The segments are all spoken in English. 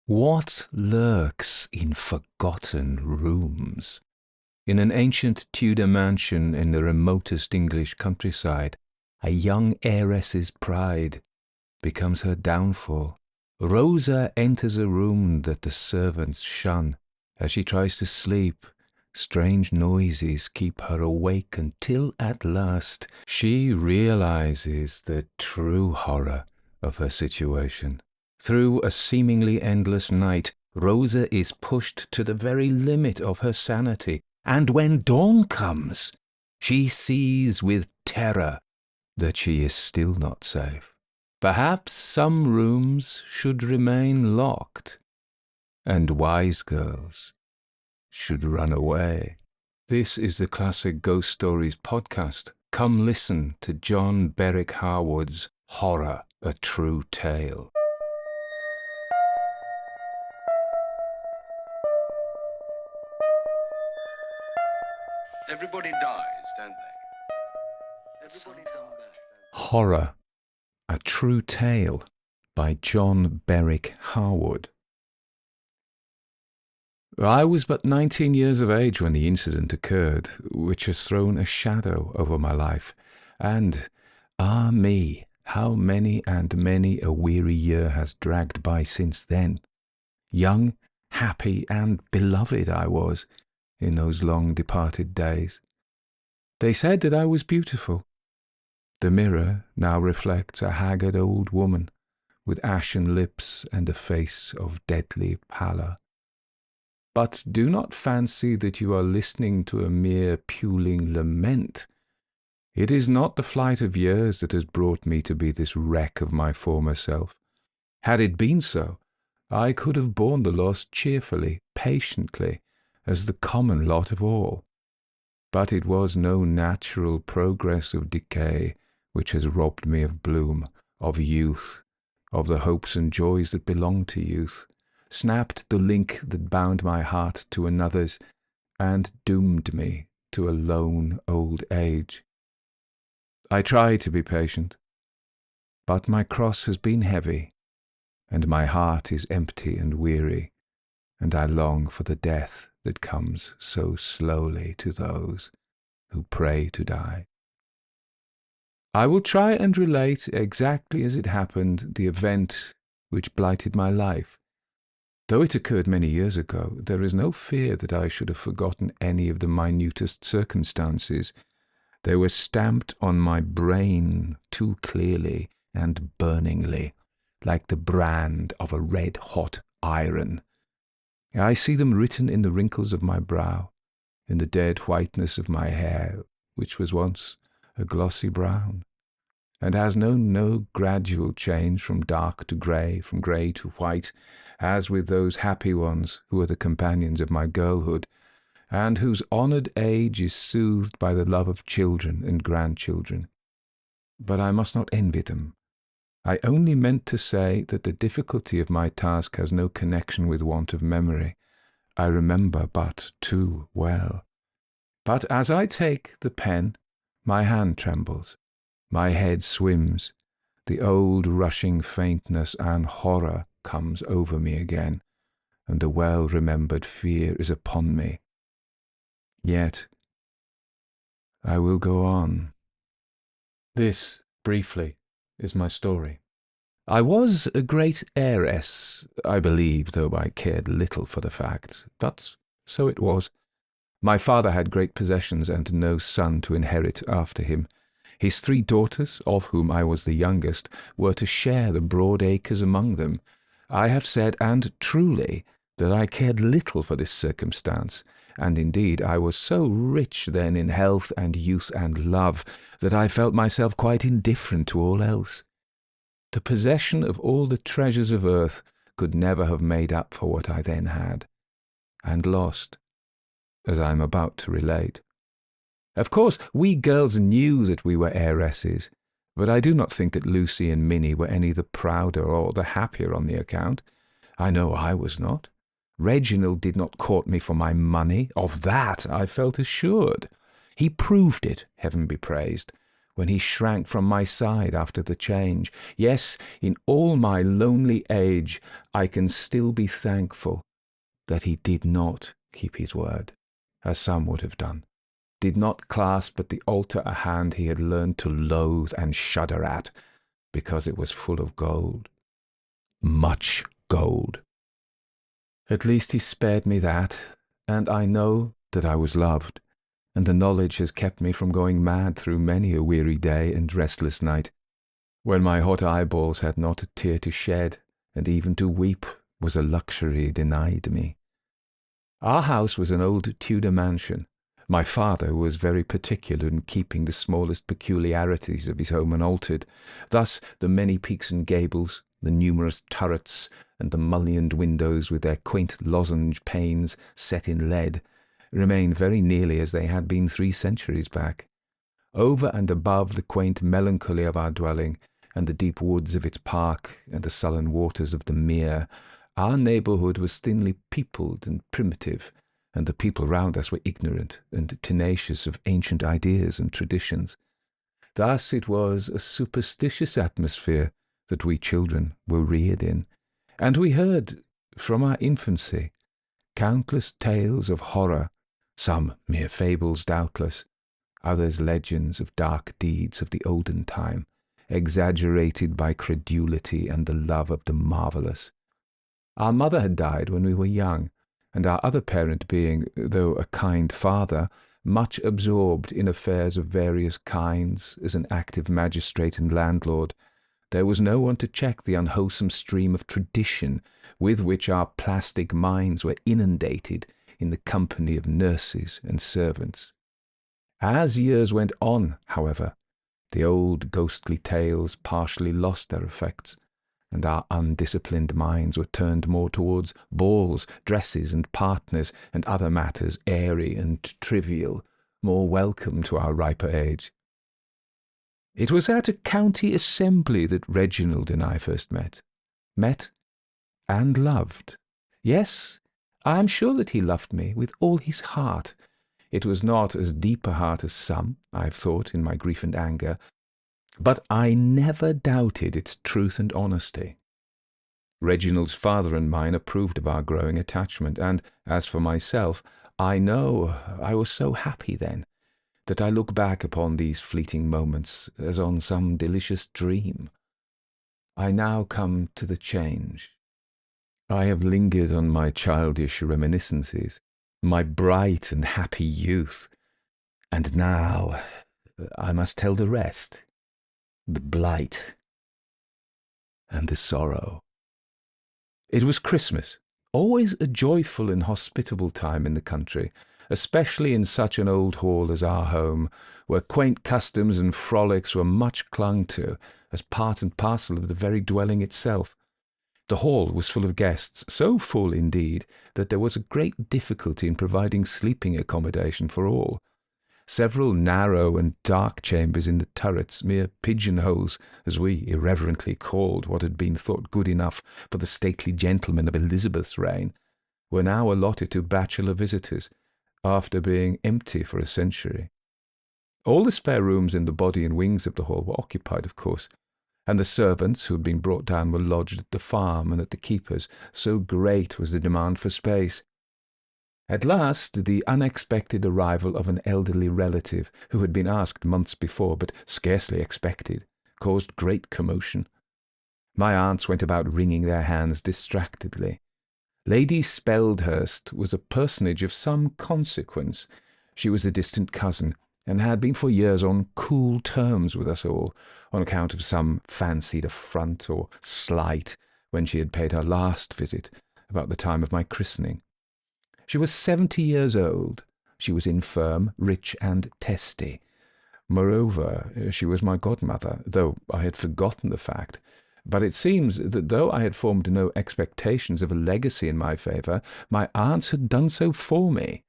What lurks in forgotten rooms? In an ancient Tudor mansion in the remotest English countryside, a young heiress's pride becomes her downfall. Rosa enters a room that the servants shun. As she tries to sleep, strange noises keep her awake until at last she realizes the true horror of her situation. Through a seemingly endless night, Rosa is pushed to the very limit of her sanity, and when dawn comes, she sees with terror that she is still not safe. Perhaps some rooms should remain locked, and wise girls should run away. This is the Classic Ghost Stories podcast. Come listen to John Berwick Harwood's Horror, a True Tale. Everybody dies, don't they? Everybody dies. Horror, a True Tale by John Berwick Harwood. I was but 19 years of age when the incident occurred, which has thrown a shadow over my life, and, ah me, how many and many a weary year has dragged by since then. Young, happy, and beloved I was in those long departed days. They said that I was beautiful. The mirror now reflects a haggard old woman with ashen lips and a face of deadly pallor. But do not fancy that you are listening to a mere puling lament. It is not the flight of years that has brought me to be this wreck of my former self. Had it been so, I could have borne the loss cheerfully, patiently, as the common lot of all. But it was no natural progress of decay which has robbed me of bloom, of youth, of the hopes and joys that belong to youth, snapped the link that bound my heart to another's, and doomed me to a lone old age. I try to be patient, but my cross has been heavy, and my heart is empty and weary, and I long for the death that comes so slowly to those who pray to die. I will try and relate exactly as it happened the event which blighted my life. Though it occurred many years ago, there is no fear that I should have forgotten any of the minutest circumstances. They were stamped on my brain too clearly and burningly, like the brand of a red-hot iron. I see them written in the wrinkles of my brow, in the dead whiteness of my hair, which was once a glossy brown, and has known no gradual change from dark to grey, from grey to white, as with those happy ones who are the companions of my girlhood, and whose honoured age is soothed by the love of children and grandchildren. But I must not envy them. I only meant to say that the difficulty of my task has no connection with want of memory. I remember but too well. But as I take the pen, my hand trembles, my head swims, the old rushing faintness and horror comes over me again, and the well-remembered fear is upon me. Yet I will go on. This, briefly, is my story. I was a great heiress, I believe, though I cared little for the fact, but so it was. My father had great possessions and no son to inherit after him. His 3 daughters, of whom I was the youngest, were to share the broad acres among them. I have said, and truly, that I cared little for this circumstance, and indeed I was so rich then in health and youth and love that I felt myself quite indifferent to all else. The possession of all the treasures of earth could never have made up for what I then had, and lost, as I am about to relate. Of course, we girls knew that we were heiresses, but I do not think that Lucy and Minnie were any the prouder or the happier on the account. I know I was not. Reginald did not court me for my money. Of that I felt assured. He proved it, heaven be praised, when he shrank from my side after the change. Yes, in all my lonely age, I can still be thankful that he did not keep his word, as some would have done, did not clasp at the altar a hand he had learned to loathe and shudder at, because it was full of gold. Much gold. At least he spared me that, and I know that I was loved, and the knowledge has kept me from going mad through many a weary day and restless night, when my hot eyeballs had not a tear to shed, and even to weep was a luxury denied me. Our house was an old Tudor mansion. My father was very particular in keeping the smallest peculiarities of his home unaltered. Thus the many peaks and gables, the numerous turrets, and the mullioned windows with their quaint lozenge panes set in lead, remained very nearly as they had been 3 centuries back. Over and above the quaint melancholy of our dwelling, and the deep woods of its park, and the sullen waters of the mere, our neighbourhood was thinly peopled and primitive, and the people round us were ignorant and tenacious of ancient ideas and traditions. Thus it was a superstitious atmosphere that we children were reared in, and we heard, from our infancy, countless tales of horror, some mere fables doubtless, others legends of dark deeds of the olden time, exaggerated by credulity and the love of the marvellous. Our mother had died when we were young, and our other parent being, though a kind father, much absorbed in affairs of various kinds as an active magistrate and landlord, there was no one to check the unwholesome stream of tradition with which our plastic minds were inundated in the company of nurses and servants. As years went on, however, the old ghostly tales partially lost their effects, and our undisciplined minds were turned more towards balls, dresses, and partners, and other matters airy and trivial, more welcome to our riper age. It was at a county assembly that Reginald and I first met and loved. Yes, I am sure that he loved me with all his heart. It was not as deep a heart as some, I have thought, in my grief and anger, but I never doubted its truth and honesty. Reginald's father and mine approved of our growing attachment, and, as for myself, I know I was so happy then, that I look back upon these fleeting moments as on some delicious dream. I now come to the change. I have lingered on my childish reminiscences, my bright and happy youth, and now I must tell the rest, the blight and the sorrow. It was Christmas, always a joyful and hospitable time in the country, especially in such an old hall as our home, where quaint customs and frolics were much clung to, as part and parcel of the very dwelling itself. The hall was full of guests, so full, indeed, that there was a great difficulty in providing sleeping accommodation for all. Several narrow and dark chambers in the turrets, mere pigeon-holes, as we irreverently called what had been thought good enough for the stately gentlemen of Elizabeth's reign, were now allotted to bachelor visitors, after being empty for a century. All the spare rooms in the body and wings of the hall were occupied, of course, and the servants who had been brought down were lodged at the farm and at the keeper's, so great was the demand for space. At last, the unexpected arrival of an elderly relative, who had been asked months before, but scarcely expected, caused great commotion. My aunts went about wringing their hands distractedly. Lady Speldhurst was a personage of some consequence. She was a distant cousin, and had been for years on cool terms with us all, on account of some fancied affront or slight when she had paid her last visit, about the time of my christening. She was 70 years old. She was infirm, rich, and testy. Moreover, she was my godmother, though I had forgotten the fact. But it seems that though I had formed no expectations of a legacy in my favour, my aunts had done so for me.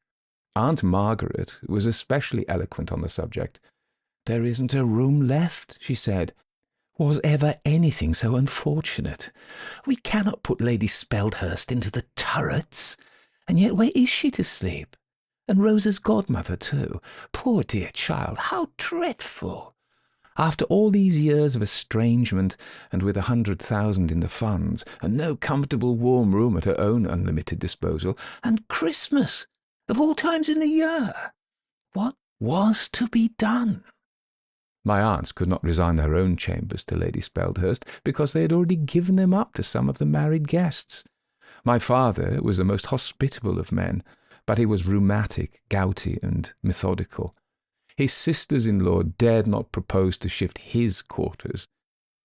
Aunt Margaret was especially eloquent on the subject. "There isn't a room left," she said. "Was ever anything so unfortunate? We cannot put Lady Speldhurst into the turrets. And yet where is she to sleep? And Rosa's godmother, too. Poor dear child, how dreadful! After all these years of estrangement, and with 100,000 in the funds, and no comfortable warm room at her own unlimited disposal, and Christmas, of all times in the year, what was to be done? My aunts could not resign their own chambers to Lady Speldhurst, because they had already given them up to some of the married guests. My father was the most hospitable of men, but he was rheumatic, gouty, and methodical. His sisters-in-law dared not propose to shift his quarters,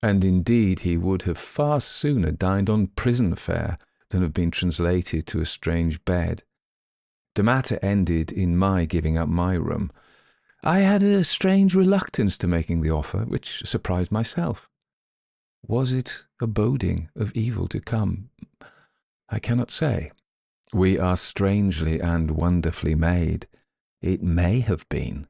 and indeed he would have far sooner dined on prison fare than have been translated to a strange bed. The matter ended in my giving up my room. I had a strange reluctance to making the offer, which surprised myself. Was it a boding of evil to come? I cannot say. We are strangely and wonderfully made. It may have been.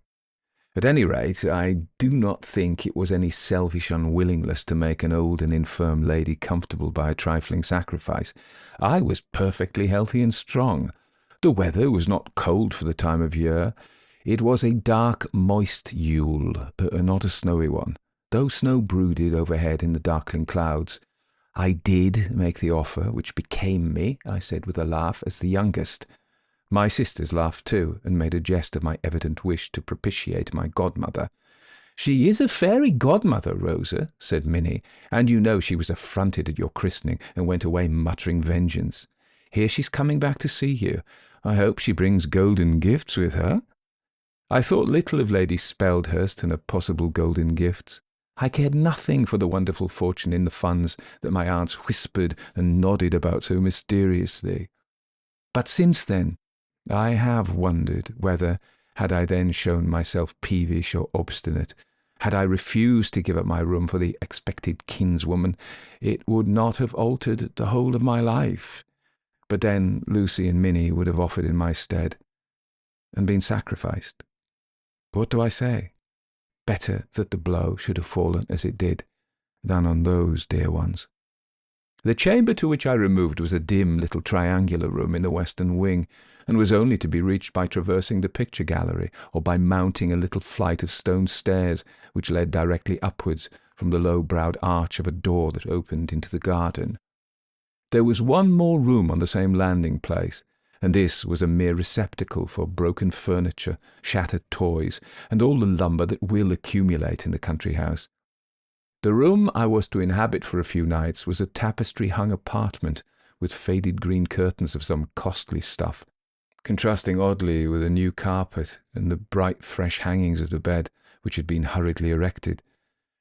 At any rate, I do not think it was any selfish unwillingness to make an old and infirm lady comfortable by a trifling sacrifice. I was perfectly healthy and strong. The weather was not cold for the time of year. It was a dark, moist Yule, not a snowy one, though snow brooded overhead in the darkling clouds. I did make the offer, which became me, I said with a laugh, as the youngest. My sisters laughed too, and made a jest of my evident wish to propitiate my godmother. "She is a fairy godmother, Rosa," said Minnie, "and you know she was affronted at your christening, and went away muttering vengeance. Here she's coming back to see you. I hope she brings golden gifts with her." I thought little of Lady Speldhurst and her possible golden gifts. I cared nothing for the wonderful fortune in the funds that my aunts whispered and nodded about so mysteriously. But since then, I have wondered whether, had I then shown myself peevish or obstinate, had I refused to give up my room for the expected kinswoman, it would not have altered the whole of my life. But then Lucy and Minnie would have offered in my stead, and been sacrificed. What do I say? Better that the blow should have fallen as it did, than on those dear ones. The chamber to which I removed was a dim little triangular room in the western wing, and was only to be reached by traversing the picture gallery, or by mounting a little flight of stone stairs which led directly upwards from the low-browed arch of a door that opened into the garden. There was one more room on the same landing-place, and this was a mere receptacle for broken furniture, shattered toys, and all the lumber that will accumulate in the country house. The room I was to inhabit for a few nights was a tapestry-hung apartment with faded green curtains of some costly stuff, contrasting oddly with a new carpet and the bright fresh hangings of the bed, which had been hurriedly erected.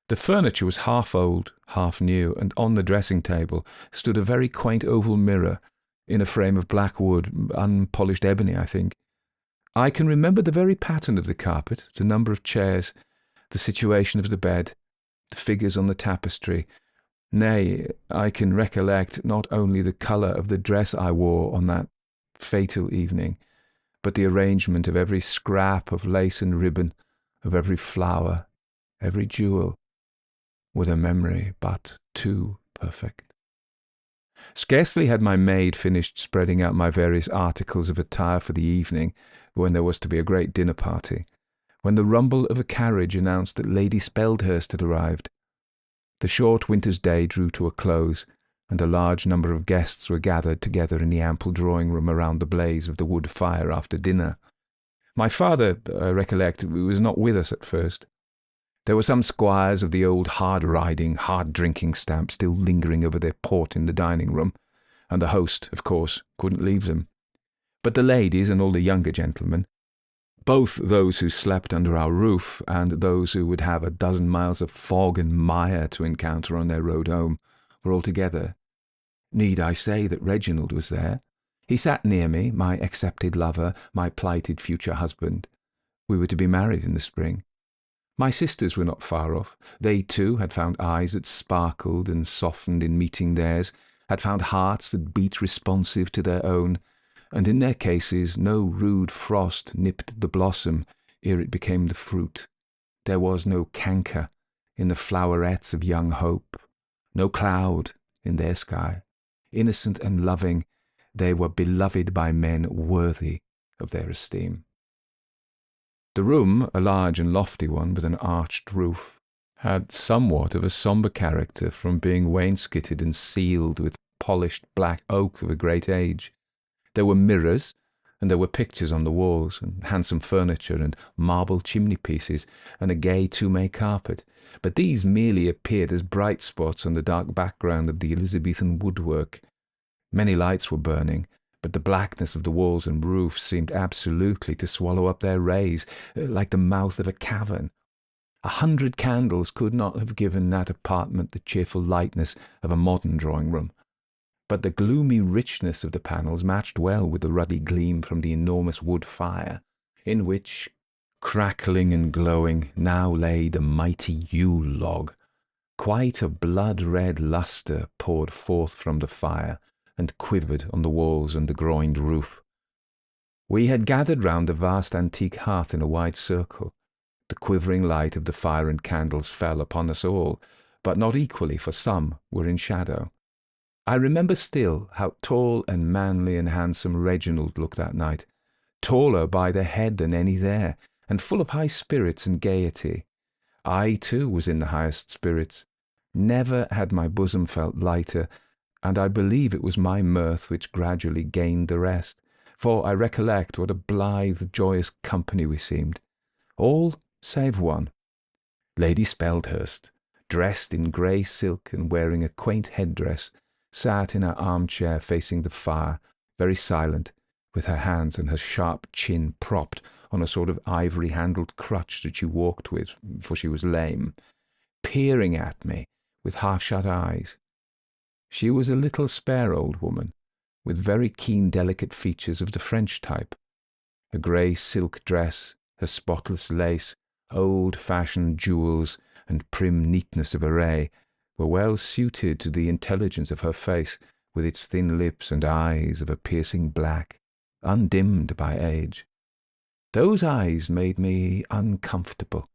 The furniture was half old, half new, and on the dressing-table stood a very quaint oval mirror, in a frame of black wood, unpolished ebony, I think. I can remember the very pattern of the carpet, the number of chairs, the situation of the bed, the figures on the tapestry. Nay, I can recollect not only the colour of the dress I wore on that fatal evening, but the arrangement of every scrap of lace and ribbon, of every flower, every jewel, with a memory but too perfect. Scarcely had my maid finished spreading out my various articles of attire for the evening, when there was to be a great dinner party, when the rumble of a carriage announced that Lady Speldhurst had arrived. The short winter's day drew to a close, and a large number of guests were gathered together in the ample drawing-room around the blaze of the wood fire after dinner. My father, I recollect, was not with us at first. There were some squires of the old hard-riding, hard-drinking stamp still lingering over their port in the dining-room, and the host, of course, couldn't leave them. But the ladies and all the younger gentlemen, both those who slept under our roof and those who would have a dozen miles of fog and mire to encounter on their road home, were all together. Need I say that Reginald was there? He sat near me, my accepted lover, my plighted future husband. We were to be married in the spring. My sisters were not far off. They, too, had found eyes that sparkled and softened in meeting theirs, had found hearts that beat responsive to their own, and in their cases no rude frost nipped the blossom ere it became the fruit. There was no canker in the flowerets of young hope, no cloud in their sky. Innocent and loving, they were beloved by men worthy of their esteem. The room, a large and lofty one with an arched roof, had somewhat of a sombre character from being wainscoted and sealed with polished black oak of a great age. There were mirrors, and there were pictures on the walls, and handsome furniture, and marble chimney-pieces, and a gay two-may carpet, but these merely appeared as bright spots on the dark background of the Elizabethan woodwork. Many lights were burning, but the blackness of the walls and roof seemed absolutely to swallow up their rays, like the mouth of a cavern. 100 candles could not have given that apartment the cheerful lightness of a modern drawing-room, but the gloomy richness of the panels matched well with the ruddy gleam from the enormous wood fire, in which, crackling and glowing, now lay the mighty Yule log. Quite a blood-red lustre poured forth from the fire, and quivered on the walls and the groined roof. We had gathered round the vast antique hearth in a wide circle. The quivering light of the fire and candles fell upon us all, but not equally, for some were in shadow. I remember still how tall and manly and handsome Reginald looked that night, taller by the head than any there, and full of high spirits and gaiety. I, too, was in the highest spirits. Never had my bosom felt lighter, and I believe it was my mirth which gradually gained the rest, for I recollect what a blithe, joyous company we seemed, all save one. Lady Speldhurst, dressed in grey silk and wearing a quaint headdress, sat in her armchair facing the fire, very silent, with her hands and her sharp chin propped on a sort of ivory-handled crutch that she walked with, for she was lame, peering at me with half-shut eyes. She was a little spare old woman, with very keen, delicate features of the French type. Her grey silk dress, her spotless lace, old-fashioned jewels, and prim neatness of array were well suited to the intelligence of her face, with its thin lips and eyes of a piercing black, undimmed by age. Those eyes made me uncomfortable,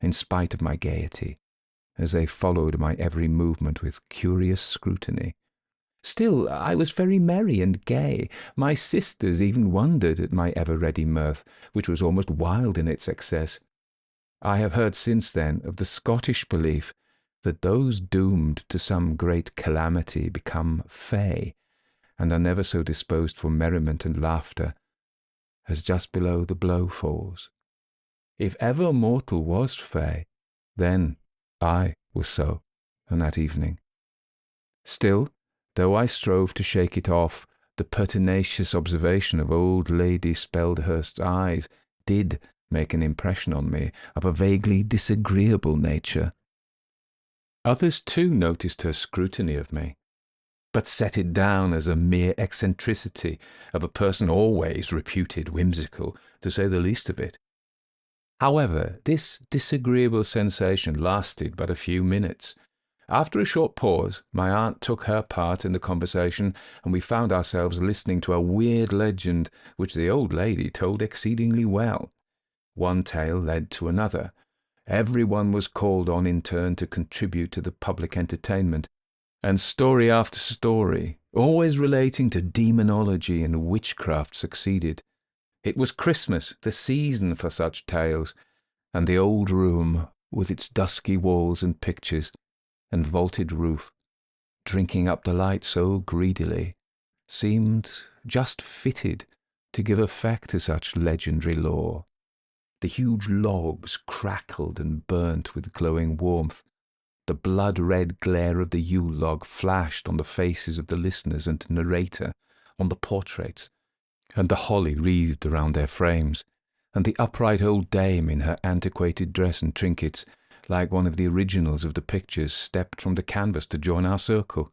in spite of my gaiety, as they followed my every movement with curious scrutiny. Still, I was very merry and gay. My sisters even wondered at my ever-ready mirth, which was almost wild in its excess. I have heard since then of the Scottish belief that those doomed to some great calamity become fey, and are never so disposed for merriment and laughter as just below the blow falls. If ever mortal was fey, then I was so on that evening. Still, though I strove to shake it off, the pertinacious observation of old Lady Speldhurst's eyes did make an impression on me of a vaguely disagreeable nature. Others too noticed her scrutiny of me, but set it down as a mere eccentricity of a person always reputed whimsical, to say the least of it. However, this disagreeable sensation lasted but a few minutes. After a short pause, my aunt took her part in the conversation, and we found ourselves listening to a weird legend which the old lady told exceedingly well. One tale led to another. Everyone was called on in turn to contribute to the public entertainment, and story after story, always relating to demonology and witchcraft, succeeded. It was Christmas, the season for such tales, and the old room, with its dusky walls and pictures, and vaulted roof, drinking up the light so greedily, seemed just fitted to give effect to such legendary lore. The huge logs crackled and burnt with glowing warmth. The blood-red glare of the Yule log flashed on the faces of the listeners and narrator, on the portraits, and the holly wreathed around their frames, and the upright old dame in her antiquated dress and trinkets, like one of the originals of the pictures, stepped from the canvas to join our circle.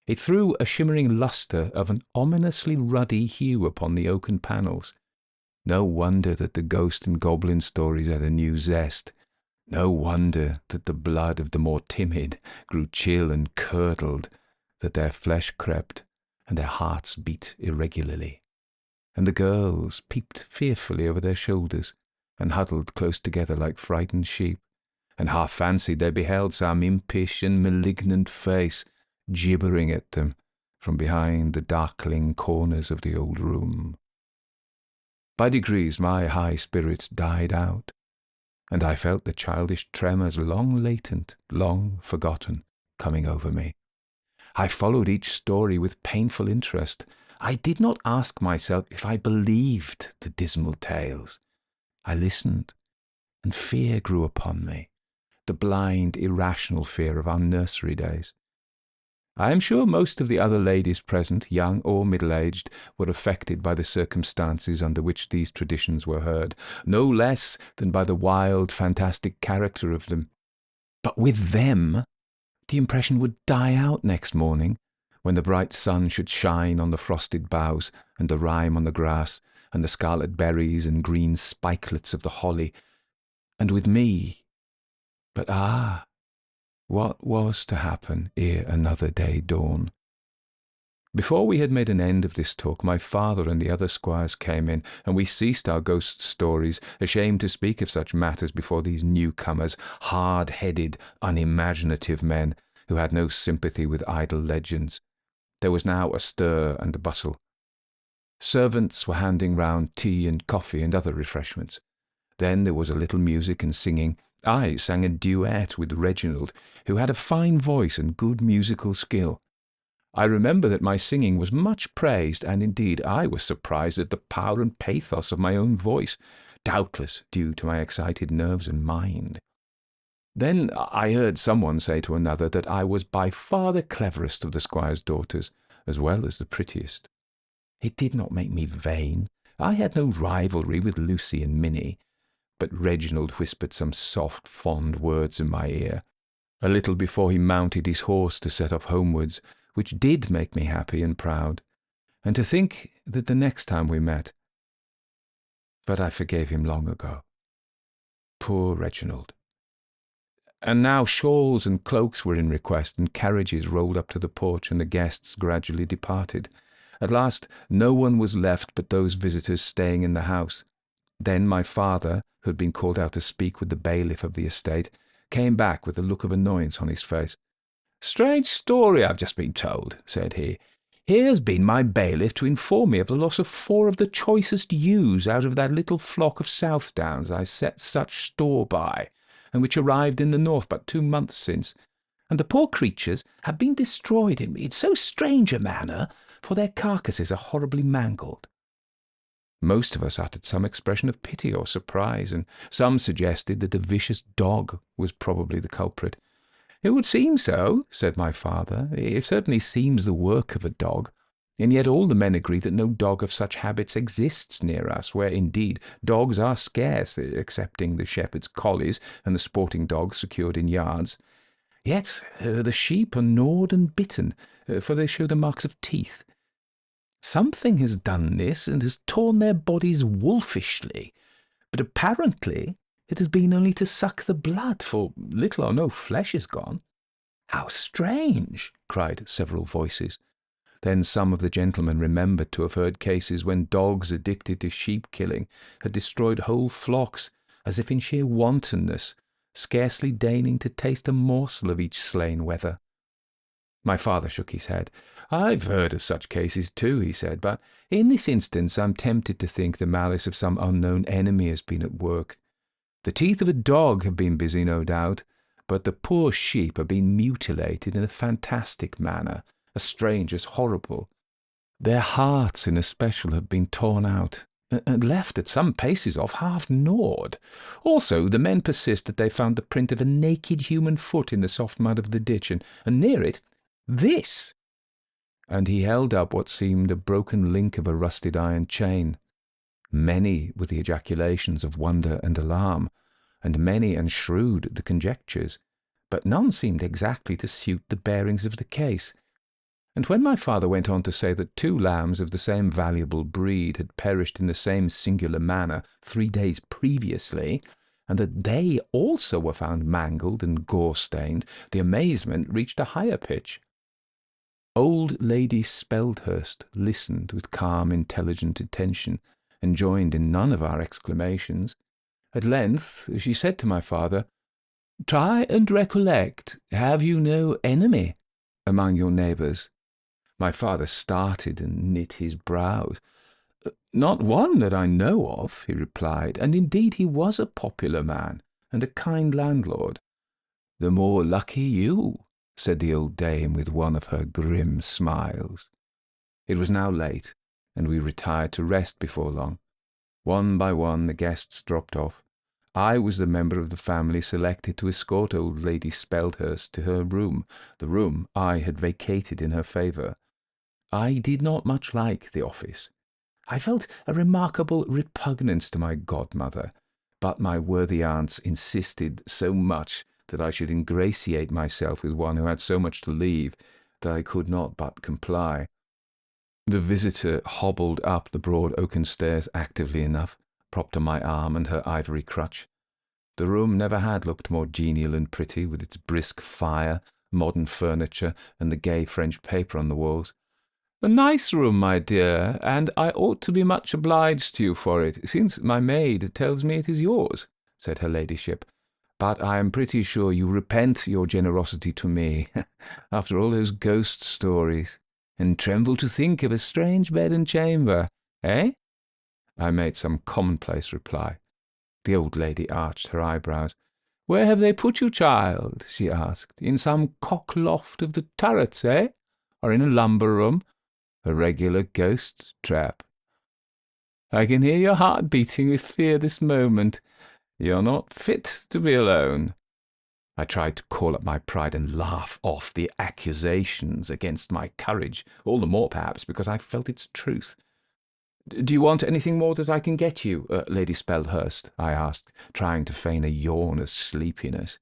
It threw a shimmering lustre of an ominously ruddy hue upon the oaken panels. No wonder that the ghost and goblin stories had a new zest. No wonder that the blood of the more timid grew chill and curdled, that their flesh crept and their hearts beat irregularly. And the girls peeped fearfully over their shoulders, and huddled close together like frightened sheep, and half fancied they beheld some impish and malignant face gibbering at them from behind the darkling corners of the old room. By degrees my high spirits died out. and I felt the childish tremors long latent, long forgotten, coming over me. I followed each story with painful interest. I did not ask myself if I believed the dismal tales. I listened, and fear grew upon me, the blind, irrational fear of our nursery days. I am sure most of the other ladies present, young or middle-aged, were affected by the circumstances under which these traditions were heard, no less than by the wild, fantastic character of them. But with them, the impression would die out next morning, when the bright sun should shine on the frosted boughs, and the rime on the grass, and the scarlet berries and green spikelets of the holly. And with me, but what was to happen ere another day dawn? Before we had made an end of this talk, my father and the other squires came in, and we ceased our ghost stories, ashamed to speak of such matters before these newcomers, hard-headed, unimaginative men, who had no sympathy with idle legends. There was now a stir and a bustle. Servants were handing round tea and coffee and other refreshments. Then there was a little music and singing. I sang a duet with Reginald, who had a fine voice and good musical skill. I remember that my singing was much praised, and indeed I was surprised at the power and pathos of my own voice, doubtless due to my excited nerves and mind. Then I heard someone say to another that I was by far the cleverest of the squire's daughters, as well as the prettiest. It did not make me vain. I had no rivalry with Lucy and Minnie, but Reginald whispered some soft, fond words in my ear, a little before he mounted his horse to set off homewards, which did make me happy and proud, and to think that the next time we met. But I forgave him long ago. Poor Reginald. And now shawls and cloaks were in request, and carriages rolled up to the porch, and the guests gradually departed. At last no one was left but those visitors staying in the house. Then my father, who had been called out to speak with the bailiff of the estate, came back with a look of annoyance on his face. "Strange story I've just been told," said he. "Here's been my bailiff to inform me of the loss of 4 of the choicest ewes out of that little flock of Southdowns I set such store by, and which arrived in the north but 2 months since, and the poor creatures have been destroyed in so strange a manner, for their carcasses are horribly mangled." Most of us uttered some expression of pity or surprise, and some suggested that a vicious dog was probably the culprit. "It would seem so," said my father. "It certainly seems the work of a dog, and yet all the men agree that no dog of such habits exists near us, where, indeed, dogs are scarce, excepting the shepherd's collies and the sporting dogs secured in yards. Yet the sheep are gnawed and bitten, for they show the marks of teeth. Something has done this and has torn their bodies wolfishly, but apparently it has been only to suck the blood, for little or no flesh is gone." "How strange!" cried several voices. Then some of the gentlemen remembered to have heard cases when dogs addicted to sheep-killing had destroyed whole flocks, as if in sheer wantonness, scarcely deigning to taste a morsel of each slain wether. My father shook his head. "I've heard of such cases too," he said, "but in this instance I'm tempted to think the malice of some unknown enemy has been at work. The teeth of a dog have been busy, no doubt, but the poor sheep have been mutilated in a fantastic manner, as strange as horrible. Their hearts in especial have been torn out, and left at some paces off half gnawed. Also, the men persist that they found the print of a naked human foot in the soft mud of the ditch, and near it, this." And he held up what seemed a broken link of a rusted iron chain. Many were the ejaculations of wonder and alarm, and many and shrewd the conjectures, but none seemed exactly to suit the bearings of the case. And when my father went on to say that 2 lambs of the same valuable breed had perished in the same singular manner 3 days previously, and that they also were found mangled and gore-stained, the amazement reached a higher pitch. Old Lady Speldhurst listened with calm, intelligent attention, and joined in none of our exclamations. At length she said to my father, "Try and recollect, have you no enemy among your neighbours?" My father started and knit his brows. "Not one that I know of," he replied, and indeed he was a popular man, and a kind landlord. "The more lucky you," said the old dame with one of her grim smiles. It was now late, and we retired to rest before long. One by one the guests dropped off. I was the member of the family selected to escort old Lady Speldhurst to her room, the room I had vacated in her favour. I did not much like the office. I felt a remarkable repugnance to my godmother, but my worthy aunts insisted so much that I should ingratiate myself with one who had so much to leave that I could not but comply. The visitor hobbled up the broad oaken stairs actively enough, propped on my arm and her ivory crutch. The room never had looked more genial and pretty, with its brisk fire, modern furniture, and the gay French paper on the walls. "A nice room, my dear, and I ought to be much obliged to you for it, since my maid tells me it is yours," said her ladyship. "But I am pretty sure you repent your generosity to me, after all those ghost stories, and tremble to think of a strange bed and chamber, eh?" I made some commonplace reply. The old lady arched her eyebrows. "Where have they put you, child?" she asked. "In some cock loft of the turrets, eh? Or in a lumber room? A regular ghost trap. I can hear your heart beating with fear this moment. You're not fit to be alone." I tried to call up my pride and laugh off the accusations against my courage, all the more perhaps because I felt its truth. "Do you want anything more that I can get you, Lady Speldhurst?" I asked, trying to feign a yawn of sleepiness.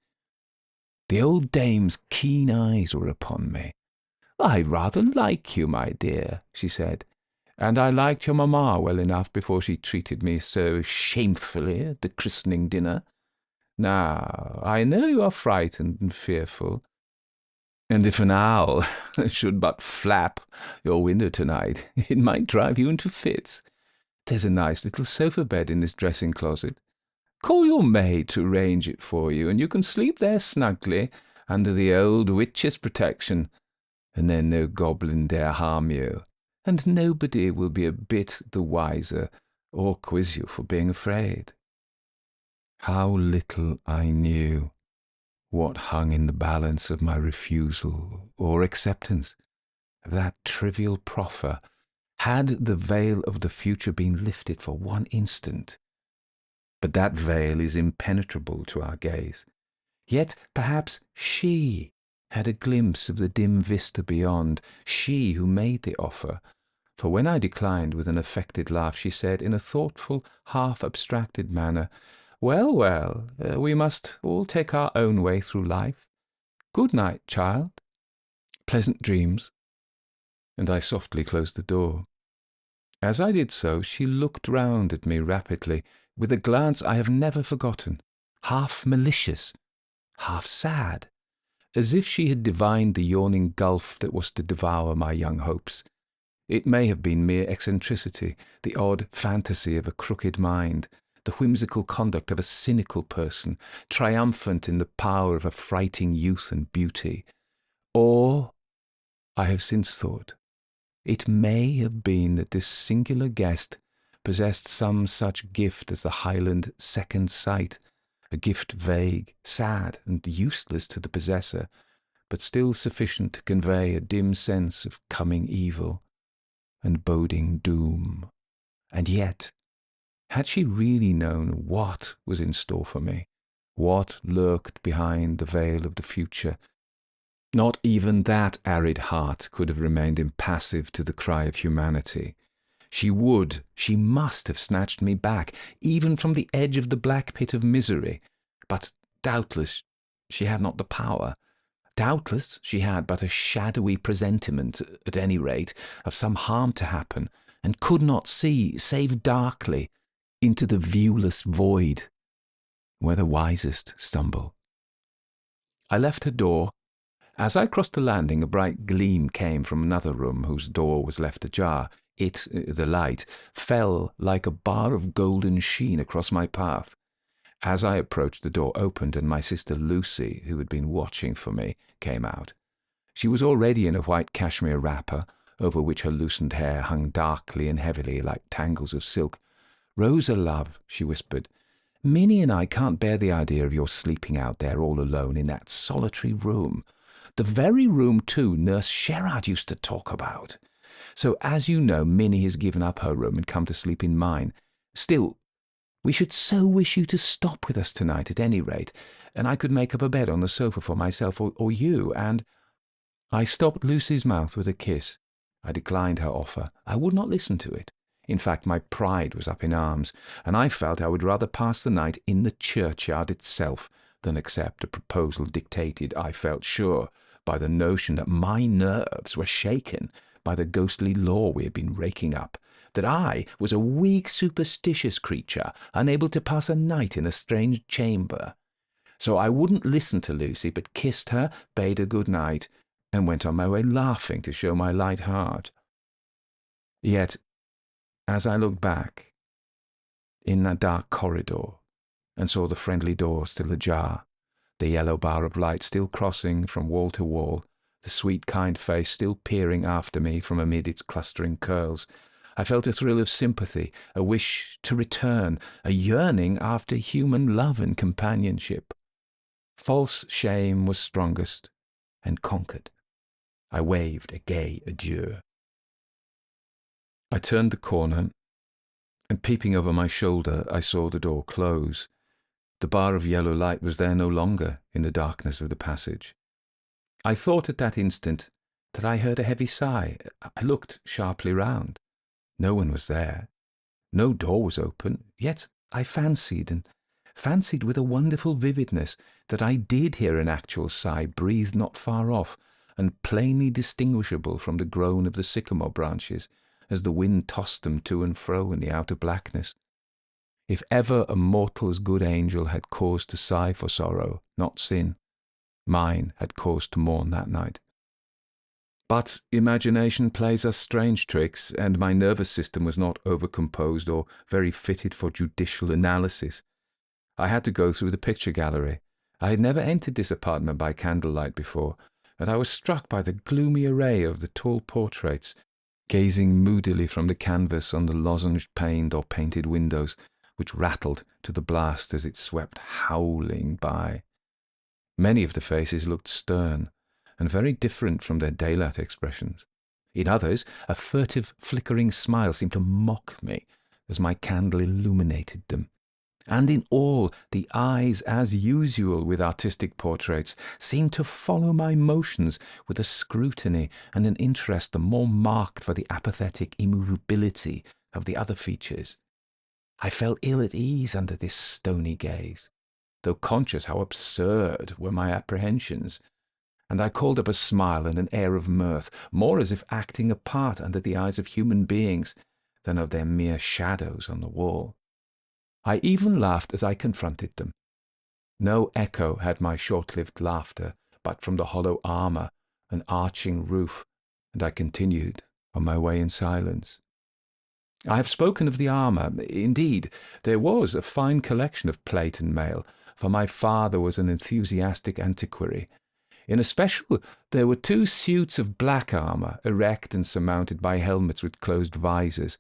The old dame's keen eyes were upon me. "I rather like you, my dear," she said, "and I liked your mamma well enough before she treated me so shamefully at the christening dinner. Now, I know you are frightened and fearful, and if an owl should but flap your window tonight, it might drive you into fits. There's a nice little sofa bed in this dressing closet. Call your maid to arrange it for you, and you can sleep there snugly under the old witch's protection, and then no goblin dare harm you, and nobody will be a bit the wiser or quiz you for being afraid." How little I knew what hung in the balance of my refusal or acceptance of that trivial proffer, had the veil of the future been lifted for one instant. But that veil is impenetrable to our gaze. Yet perhaps she had a glimpse of the dim vista beyond, she who made the offer, for when I declined with an affected laugh, she said in a thoughtful, half-abstracted manner, "Well, well, we must all take our own way through life. Good night, child. Pleasant dreams." And I softly closed the door. As I did so, she looked round at me rapidly, with a glance I have never forgotten, half malicious, half sad, as if she had divined the yawning gulf that was to devour my young hopes. It may have been mere eccentricity, the odd fantasy of a crooked mind, the whimsical conduct of a cynical person, triumphant in the power of affrighting youth and beauty. Or, I have since thought, it may have been that this singular guest possessed some such gift as the Highland second sight, a gift vague, sad, and useless to the possessor, but still sufficient to convey a dim sense of coming evil and boding doom. And yet, had she really known what was in store for me, what lurked behind the veil of the future, not even that arid heart could have remained impassive to the cry of humanity. She must have snatched me back, even from the edge of the black pit of misery. But doubtless she had not the power. Doubtless she had but a shadowy presentiment, at any rate, of some harm to happen, and could not see, save darkly, into the viewless void, where the wisest stumble. I left her door. As I crossed the landing, a bright gleam came from another room whose door was left ajar. It, the light, fell like a bar of golden sheen across my path. As I approached, the door opened, and my sister Lucy, who had been watching for me, came out. She was already in a white cashmere wrapper, over which her loosened hair hung darkly and heavily like tangles of silk. "Rosa, love," she whispered, Minnie and I can't bear the idea of your sleeping out there all alone in that solitary room. The very room, too, Nurse Sherard used to talk about. So, as you know, Minnie has given up her room and come to sleep in mine. Still, we should so wish you to stop with us tonight at any rate, and I could make up a bed on the sofa for myself or you, and—" I stopped Lucy's mouth with a kiss. I declined her offer. I would not listen to it. In fact, my pride was up in arms, and I felt I would rather pass the night in the churchyard itself than accept a proposal dictated, I felt sure, by the notion that my nerves were shaken by the ghostly lore we had been raking up, that I was a weak, superstitious creature, unable to pass a night in a strange chamber. So I wouldn't listen to Lucy, but kissed her, bade her good night, and went on my way laughing to show my light heart. Yet, as I looked back in that dark corridor and saw the friendly door still ajar, the yellow bar of light still crossing from wall to wall, the sweet, kind face still peering after me from amid its clustering curls, I felt a thrill of sympathy, a wish to return, a yearning after human love and companionship. False shame was strongest and conquered. I waved a gay adieu. I turned the corner, and peeping over my shoulder, I saw the door close. The bar of yellow light was there no longer in the darkness of the passage. I thought at that instant that I heard a heavy sigh. I looked sharply round. No one was there. No door was open, yet I fancied with a wonderful vividness that I did hear an actual sigh breathed not far off, and plainly distinguishable from the groan of the sycamore branches as the wind tossed them to and fro in the outer blackness. If ever a mortal's good angel had cause to sigh for sorrow, not sin, mine had cause to mourn that night. But imagination plays us strange tricks, and my nervous system was not overcomposed or very fitted for judicial analysis. I had to go through the picture gallery. I had never entered this apartment by candlelight before, and I was struck by the gloomy array of the tall portraits, gazing moodily from the canvas on the lozenge-paned or painted windows, which rattled to the blast as it swept howling by. Many of the faces looked stern, and very different from their daylight expressions. In others, a furtive, flickering smile seemed to mock me as my candle illuminated them. And in all, the eyes, as usual with artistic portraits, seemed to follow my motions with a scrutiny and an interest the more marked for the apathetic immovability of the other features. I felt ill at ease under this stony gaze, though conscious how absurd were my apprehensions, and I called up a smile and an air of mirth, more as if acting a part under the eyes of human beings than of their mere shadows on the wall. I even laughed as I confronted them. No echo had my short-lived laughter, but from the hollow armour and arching roof, and I continued on my way in silence. I have spoken of the armour. Indeed, there was a fine collection of plate and mail, for my father was an enthusiastic antiquary. In especial, there were 2 suits of black armour, erect and surmounted by helmets with closed visors,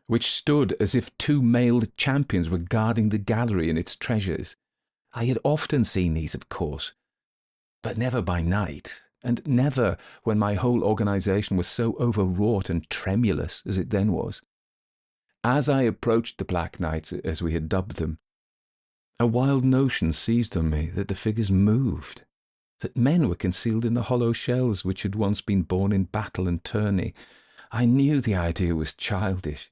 which stood as if 2 mailed champions were guarding the gallery and its treasures. I had often seen these, of course, but never by night, and never when my whole organisation was so overwrought and tremulous as it then was. As I approached the Black Knights, as we had dubbed them, a wild notion seized on me that the figures moved, that men were concealed in the hollow shells which had once been borne in battle and tourney. I knew the idea was childish,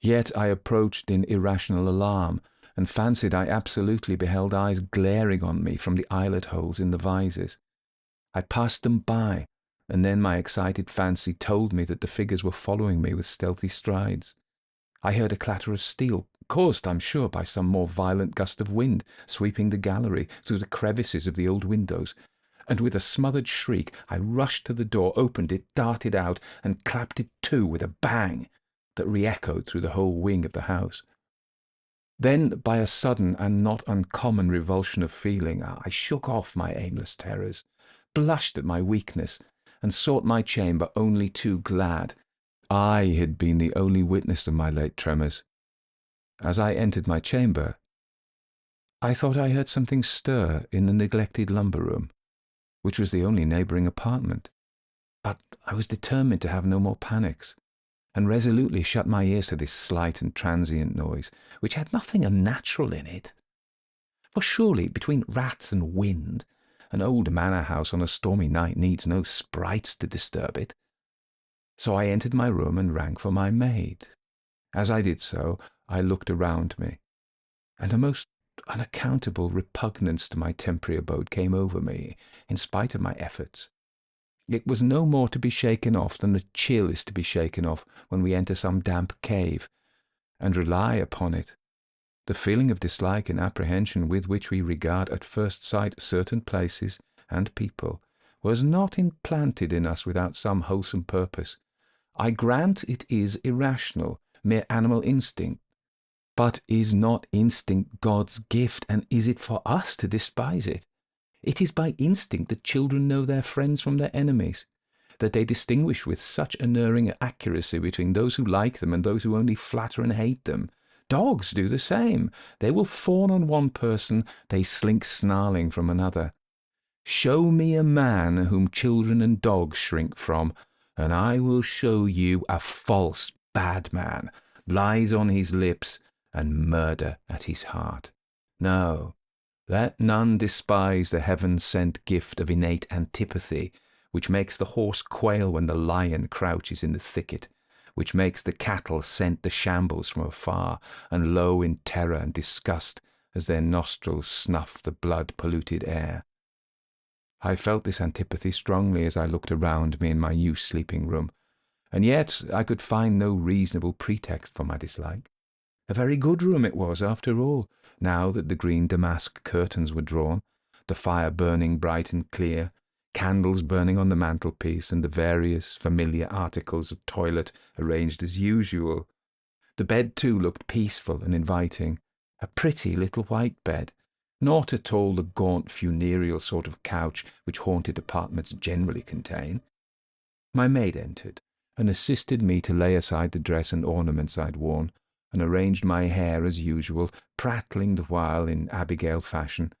yet I approached in irrational alarm, and fancied I absolutely beheld eyes glaring on me from the eyelet holes in the visors. I passed them by, and then my excited fancy told me that the figures were following me with stealthy strides. I heard a clatter of steel, caused, I'm sure, by some more violent gust of wind sweeping the gallery through the crevices of the old windows, and with a smothered shriek I rushed to the door, opened it, darted out, and clapped it to with a bang that re-echoed through the whole wing of the house. Then, by a sudden and not uncommon revulsion of feeling, I shook off my aimless terrors, blushed at my weakness, and sought my chamber only too glad I had been the only witness of my late tremors. As I entered my chamber, I thought I heard something stir in the neglected lumber room, which was the only neighbouring apartment. But I was determined to have no more panics, and resolutely shut my ears to this slight and transient noise, which had nothing unnatural in it. For surely, between rats and wind, an old manor house on a stormy night needs no sprites to disturb it. So I entered my room and rang for my maid. As I did so, I looked around me, and a most unaccountable repugnance to my temporary abode came over me, in spite of my efforts. It was no more to be shaken off than a chill is to be shaken off when we enter some damp cave, and rely upon it. The feeling of dislike and apprehension with which we regard at first sight certain places and people was not implanted in us without some wholesome purpose. I grant it is irrational, mere animal instinct. But is not instinct God's gift, and is it for us to despise it? It is by instinct that children know their friends from their enemies, that they distinguish with such unerring accuracy between those who like them and those who only flatter and hate them. Dogs do the same. They will fawn on one person, they slink snarling from another. Show me a man whom children and dogs shrink from, and I will show you a false, bad man, lies on his lips, and murder at his heart. No, let none despise the heaven-sent gift of innate antipathy, which makes the horse quail when the lion crouches in the thicket, which makes the cattle scent the shambles from afar, and low in terror and disgust as their nostrils snuff the blood-polluted air. I felt this antipathy strongly as I looked around me in my new sleeping room, and yet I could find no reasonable pretext for my dislike. A very good room it was, after all, now that the green damask curtains were drawn, the fire burning bright and clear, candles burning on the mantelpiece, and the various familiar articles of toilet arranged as usual. The bed, too, looked peaceful and inviting, a pretty little white bed, not at all the gaunt funereal sort of couch which haunted apartments generally contain. My maid entered, and assisted me to lay aside the dress and ornaments I'd worn, and arranged my hair as usual, prattling the while in Abigail fashion.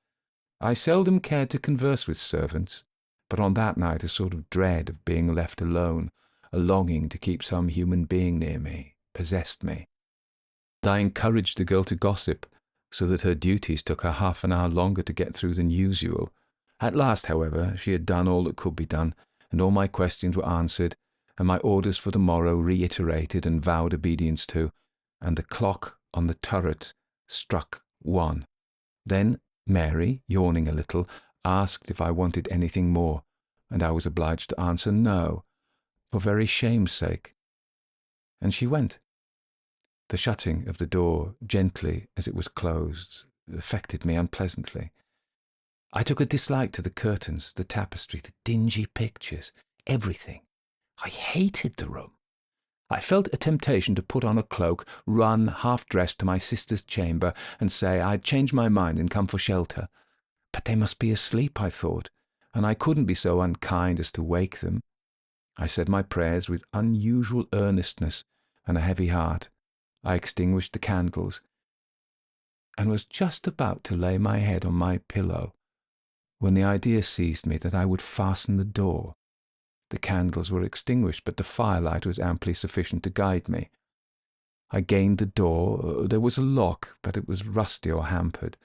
I seldom cared to converse with servants, but on that night a sort of dread of being left alone, a longing to keep some human being near me, possessed me. And I encouraged the girl to gossip, so that her duties took her half an hour longer to get through than usual. At last, however, she had done all that could be done, and all my questions were answered, and my orders for the morrow reiterated and vowed obedience to, and the clock on the turret struck 1. Then Mary, yawning a little, asked if I wanted anything more, and I was obliged to answer no, for very shame's sake. And she went. The shutting of the door, gently as it was closed, affected me unpleasantly. I took a dislike to the curtains, the tapestry, the dingy pictures, everything. I hated the room. I felt a temptation to put on a cloak, run half-dressed to my sister's chamber, and say I'd changed my mind and come for shelter. But they must be asleep, I thought, and I couldn't be so unkind as to wake them. I said my prayers with unusual earnestness and a heavy heart. I extinguished the candles, and was just about to lay my head on my pillow, when the idea seized me that I would fasten the door. The candles were extinguished, but the firelight was amply sufficient to guide me. I gained the door. There was a lock, but it was rusty or hampered.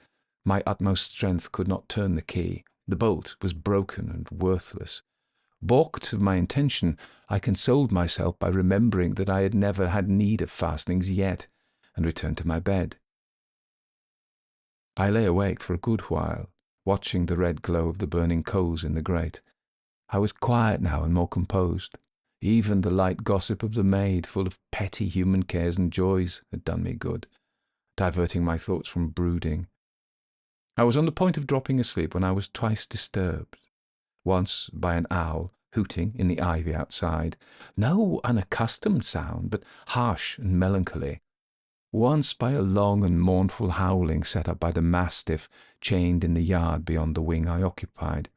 My utmost strength could not turn the key. The bolt was broken and worthless. Balked of my intention, I consoled myself by remembering that I had never had need of fastenings yet, and returned to my bed. I lay awake for a good while, watching the red glow of the burning coals in the grate. I was quiet now and more composed. Even the light gossip of the maid, full of petty human cares and joys, had done me good, diverting my thoughts from brooding. I was on the point of dropping asleep when I was twice disturbed. Once by an owl hooting in the ivy outside, no unaccustomed sound, but harsh and melancholy. Once by a long and mournful howling set up by the mastiff chained in the yard beyond the wing I occupied.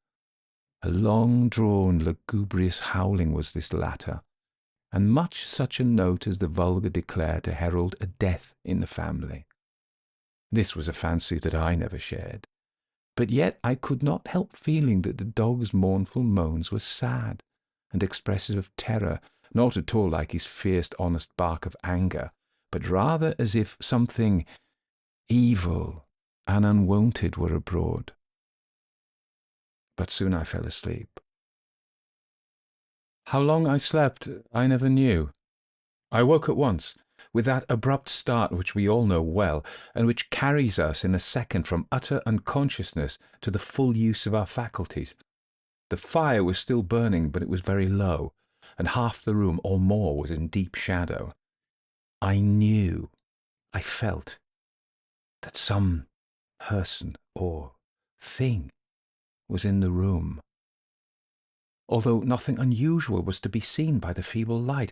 A long-drawn, lugubrious howling was this latter, and much such a note as the vulgar declare to herald a death in the family. This was a fancy that I never shared, but yet I could not help feeling that the dog's mournful moans were sad and expressive of terror, not at all like his fierce, honest bark of anger, but rather as if something evil and unwonted were abroad. But soon I fell asleep. How long I slept, I never knew. I woke at once, with that abrupt start which we all know well, and which carries us in a second from utter unconsciousness to the full use of our faculties. The fire was still burning, but it was very low, and half the room or more was in deep shadow. I knew, I felt, that some person or thing was in the room, although nothing unusual was to be seen by the feeble light.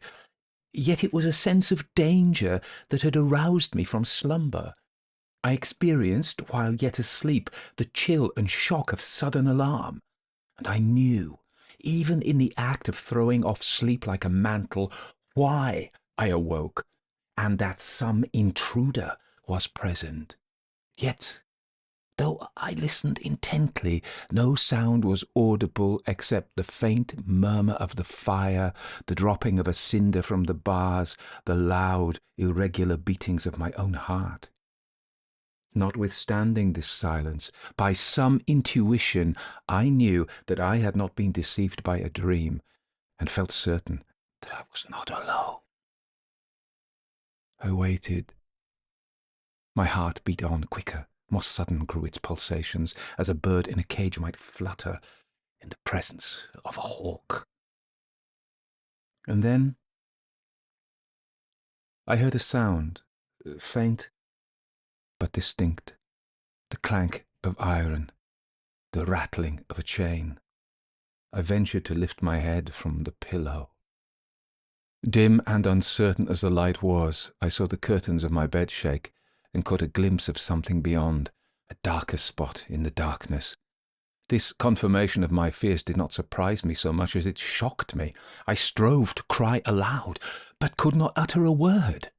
Yet it was a sense of danger that had aroused me from slumber. I experienced, while yet asleep, the chill and shock of sudden alarm, and I knew, even in the act of throwing off sleep like a mantle, why I awoke, and that some intruder was present. Yet, though I listened intently, no sound was audible except the faint murmur of the fire, the dropping of a cinder from the bars, the loud, irregular beatings of my own heart. Notwithstanding this silence, by some intuition I knew that I had not been deceived by a dream, and felt certain that I was not alone. I waited. My heart beat on quicker. More sudden grew its pulsations, as a bird in a cage might flutter in the presence of a hawk. And then I heard a sound, faint but distinct, the clank of iron, the rattling of a chain. I ventured to lift my head from the pillow. Dim and uncertain as the light was, I saw the curtains of my bed shake, and caught a glimpse of something beyond, a darker spot in the darkness. This confirmation of my fears did not surprise me so much as it shocked me. I strove to cry aloud, but could not utter a word.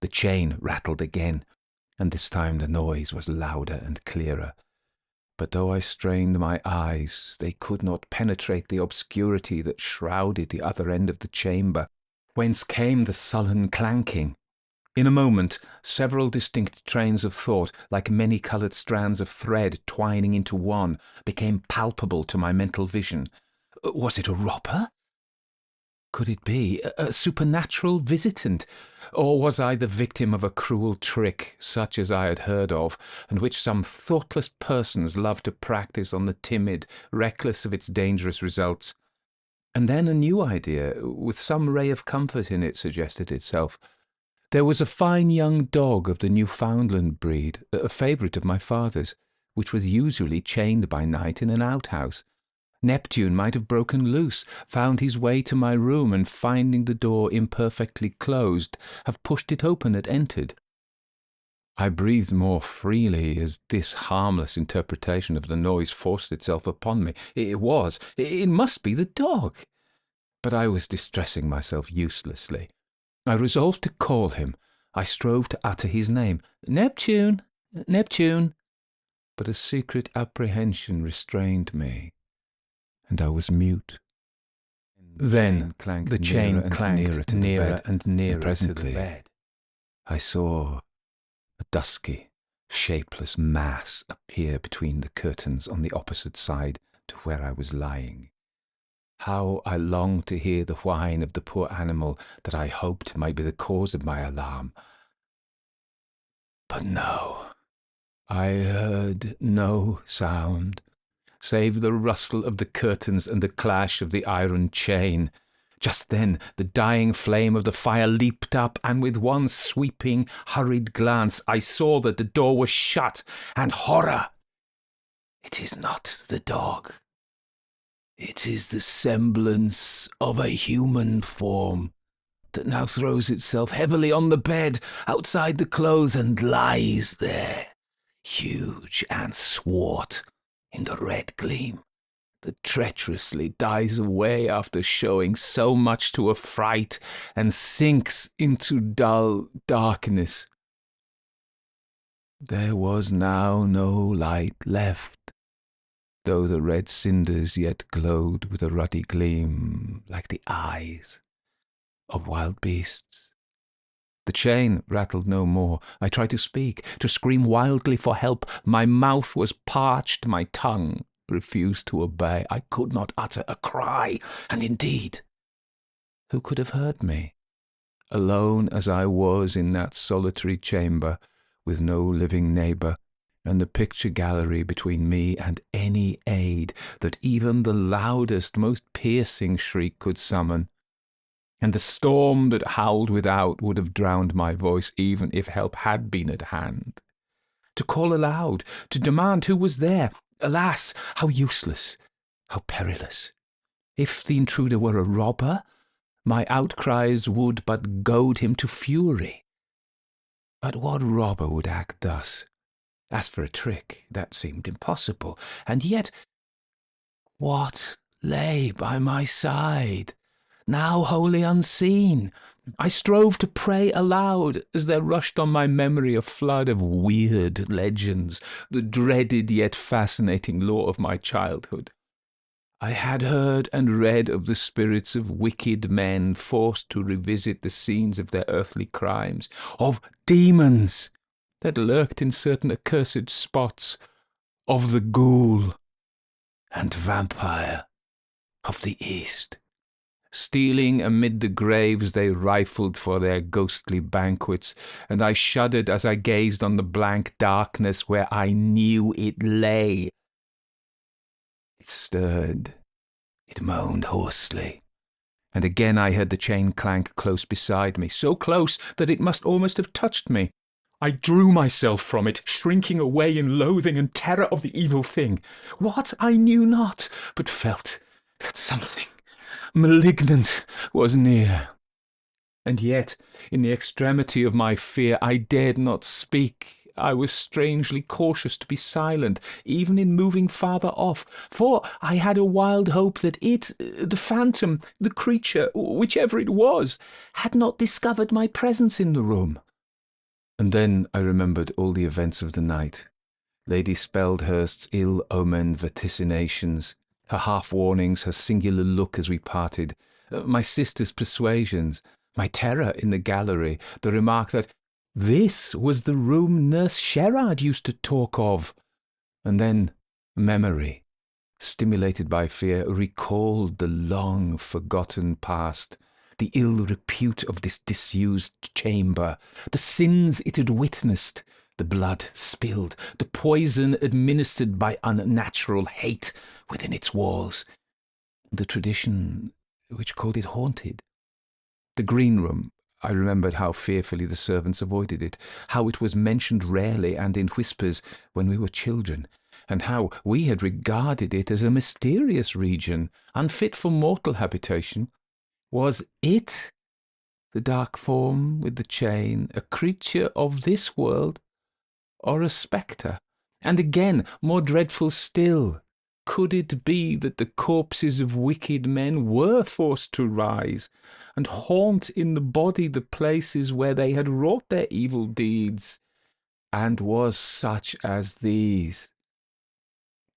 The chain rattled again, and this time the noise was louder and clearer. But though I strained my eyes, they could not penetrate the obscurity that shrouded the other end of the chamber, whence came the sullen clanking. In a moment, several distinct trains of thought, like many-coloured strands of thread twining into one, became palpable to my mental vision. Was it a robber? Could it be a supernatural visitant? Or was I the victim of a cruel trick, such as I had heard of, and which some thoughtless persons love to practice on the timid, reckless of its dangerous results? And then a new idea, with some ray of comfort in it, suggested itself. There was a fine young dog of the Newfoundland breed, a favourite of my father's, which was usually chained by night in an outhouse. Neptune might have broken loose, found his way to my room, and finding the door imperfectly closed, have pushed it open and entered. I breathed more freely as this harmless interpretation of the noise forced itself upon me. It must be the dog. But I was distressing myself uselessly. I resolved to call him. I strove to utter his name. Neptune! Neptune! But a secret apprehension restrained me, and I was mute. Then the chain clanked nearer and nearer to the bed. I saw a dusky, shapeless mass appear between the curtains on the opposite side to where I was lying. How I longed to hear the whine of the poor animal that I hoped might be the cause of my alarm. But no, I heard no sound, save the rustle of the curtains and the clash of the iron chain. Just then the dying flame of the fire leaped up, and with one sweeping, hurried glance I saw that the door was shut, and horror! It is not the dog. It is the semblance of a human form that now throws itself heavily on the bed outside the clothes and lies there, huge and swart in the red gleam that treacherously dies away after showing so much to affright and sinks into dull darkness. There was now no light left, though the red cinders yet glowed with a ruddy gleam, like the eyes of wild beasts. The chain rattled no more. I tried to speak, to scream wildly for help. My mouth was parched, my tongue refused to obey. I could not utter a cry, and indeed, who could have heard me? Alone as I was in that solitary chamber, with no living neighbour, and the picture gallery between me and any aid that even the loudest, most piercing shriek could summon. And the storm that howled without would have drowned my voice, even if help had been at hand. To call aloud, to demand who was there, alas, how useless, how perilous. If the intruder were a robber, my outcries would but goad him to fury. But what robber would act thus? As for a trick, that seemed impossible. And yet, what lay by my side, now wholly unseen? I strove to pray aloud as there rushed on my memory a flood of weird legends, the dreaded yet fascinating lore of my childhood. I had heard and read of the spirits of wicked men forced to revisit the scenes of their earthly crimes, of demons that lurked in certain accursed spots, of the ghoul and vampire of the East. Stealing amid the graves they rifled for their ghostly banquets, and I shuddered as I gazed on the blank darkness where I knew it lay. It stirred, it moaned hoarsely, and again I heard the chain clank close beside me, so close that it must almost have touched me. I drew myself from it, shrinking away in loathing and terror of the evil thing. What I knew not, but felt that something malignant was near. And yet, in the extremity of my fear, I dared not speak. I was strangely cautious to be silent, even in moving farther off, for I had a wild hope that it, the phantom, the creature, whichever it was, had not discovered my presence in the room. And then I remembered all the events of the night, Lady Speldhurst's ill-omened vaticinations, her half-warnings, her singular look as we parted, my sister's persuasions, my terror in the gallery, the remark that this was the room Nurse Sherard used to talk of. And then memory, stimulated by fear, recalled the long-forgotten past, the ill repute of this disused chamber, the sins it had witnessed, the blood spilled, the poison administered by unnatural hate within its walls, the tradition which called it haunted. The green room, I remembered how fearfully the servants avoided it, how it was mentioned rarely and in whispers when we were children, and how we had regarded it as a mysterious region, unfit for mortal habitation. Was it, the dark form with the chain, a creature of this world, or a spectre? And again, more dreadful still, could it be that the corpses of wicked men were forced to rise and haunt in the body the places where they had wrought their evil deeds? And was such as these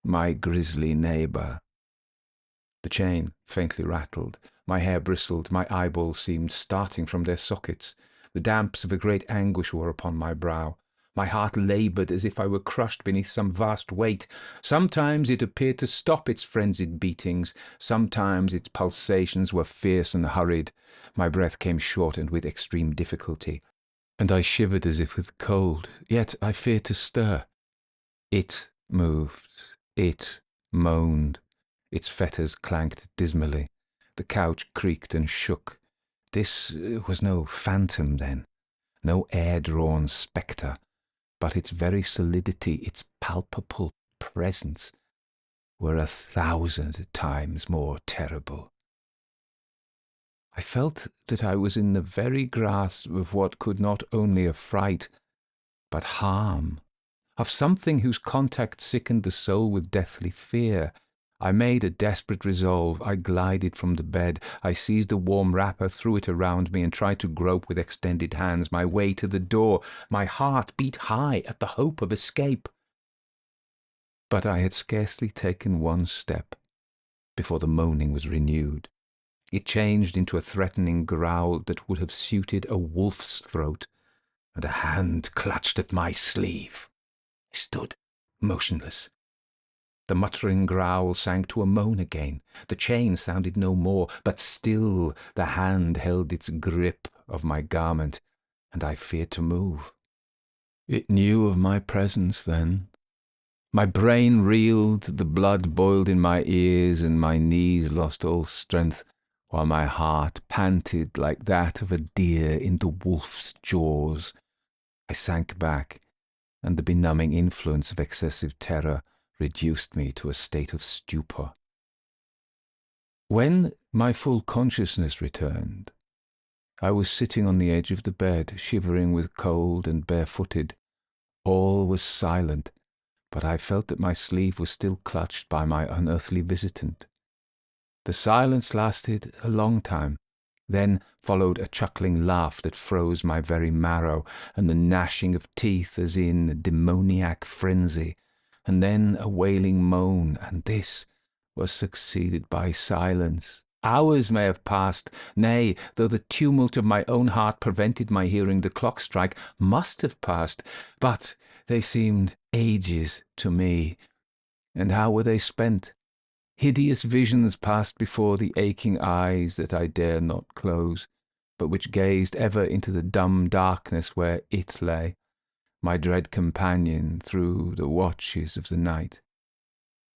my grisly neighbour? The chain faintly rattled, my hair bristled, my eyeballs seemed starting from their sockets. The damps of a great anguish were upon my brow. My heart laboured as if I were crushed beneath some vast weight. Sometimes it appeared to stop its frenzied beatings. Sometimes its pulsations were fierce and hurried. My breath came short and with extreme difficulty, and I shivered as if with cold. Yet I feared to stir. It moved. It moaned. Its fetters clanked dismally. The couch creaked and shook. This was no phantom, then, no air-drawn spectre, but its very solidity, its palpable presence, were 1,000 times more terrible. I felt that I was in the very grasp of what could not only affright, but harm, of something whose contact sickened the soul with deathly fear. I made a desperate resolve. I glided from the bed. I seized a warm wrapper, threw it around me, and tried to grope with extended hands my way to the door. My heart beat high at the hope of escape. But I had scarcely taken one step before the moaning was renewed. It changed into a threatening growl that would have suited a wolf's throat, and a hand clutched at my sleeve. I stood motionless. The muttering growl sank to a moan again. The chain sounded no more, but still the hand held its grip of my garment, and I feared to move. It knew of my presence then. My brain reeled, the blood boiled in my ears, and my knees lost all strength, while my heart panted like that of a deer in the wolf's jaws. I sank back, and the benumbing influence of excessive terror reduced me to a state of stupor. When my full consciousness returned, I was sitting on the edge of the bed, shivering with cold and barefooted. All was silent, but I felt that my sleeve was still clutched by my unearthly visitant. The silence lasted a long time. Then followed a chuckling laugh that froze my very marrow, and the gnashing of teeth as in demoniac frenzy, and then a wailing moan, and this was succeeded by silence. Hours may have passed, nay, though the tumult of my own heart prevented my hearing the clock strike, must have passed, but they seemed ages to me. And how were they spent? Hideous visions passed before the aching eyes that I dare not close, but which gazed ever into the dumb darkness where it lay, my dread companion through the watches of the night.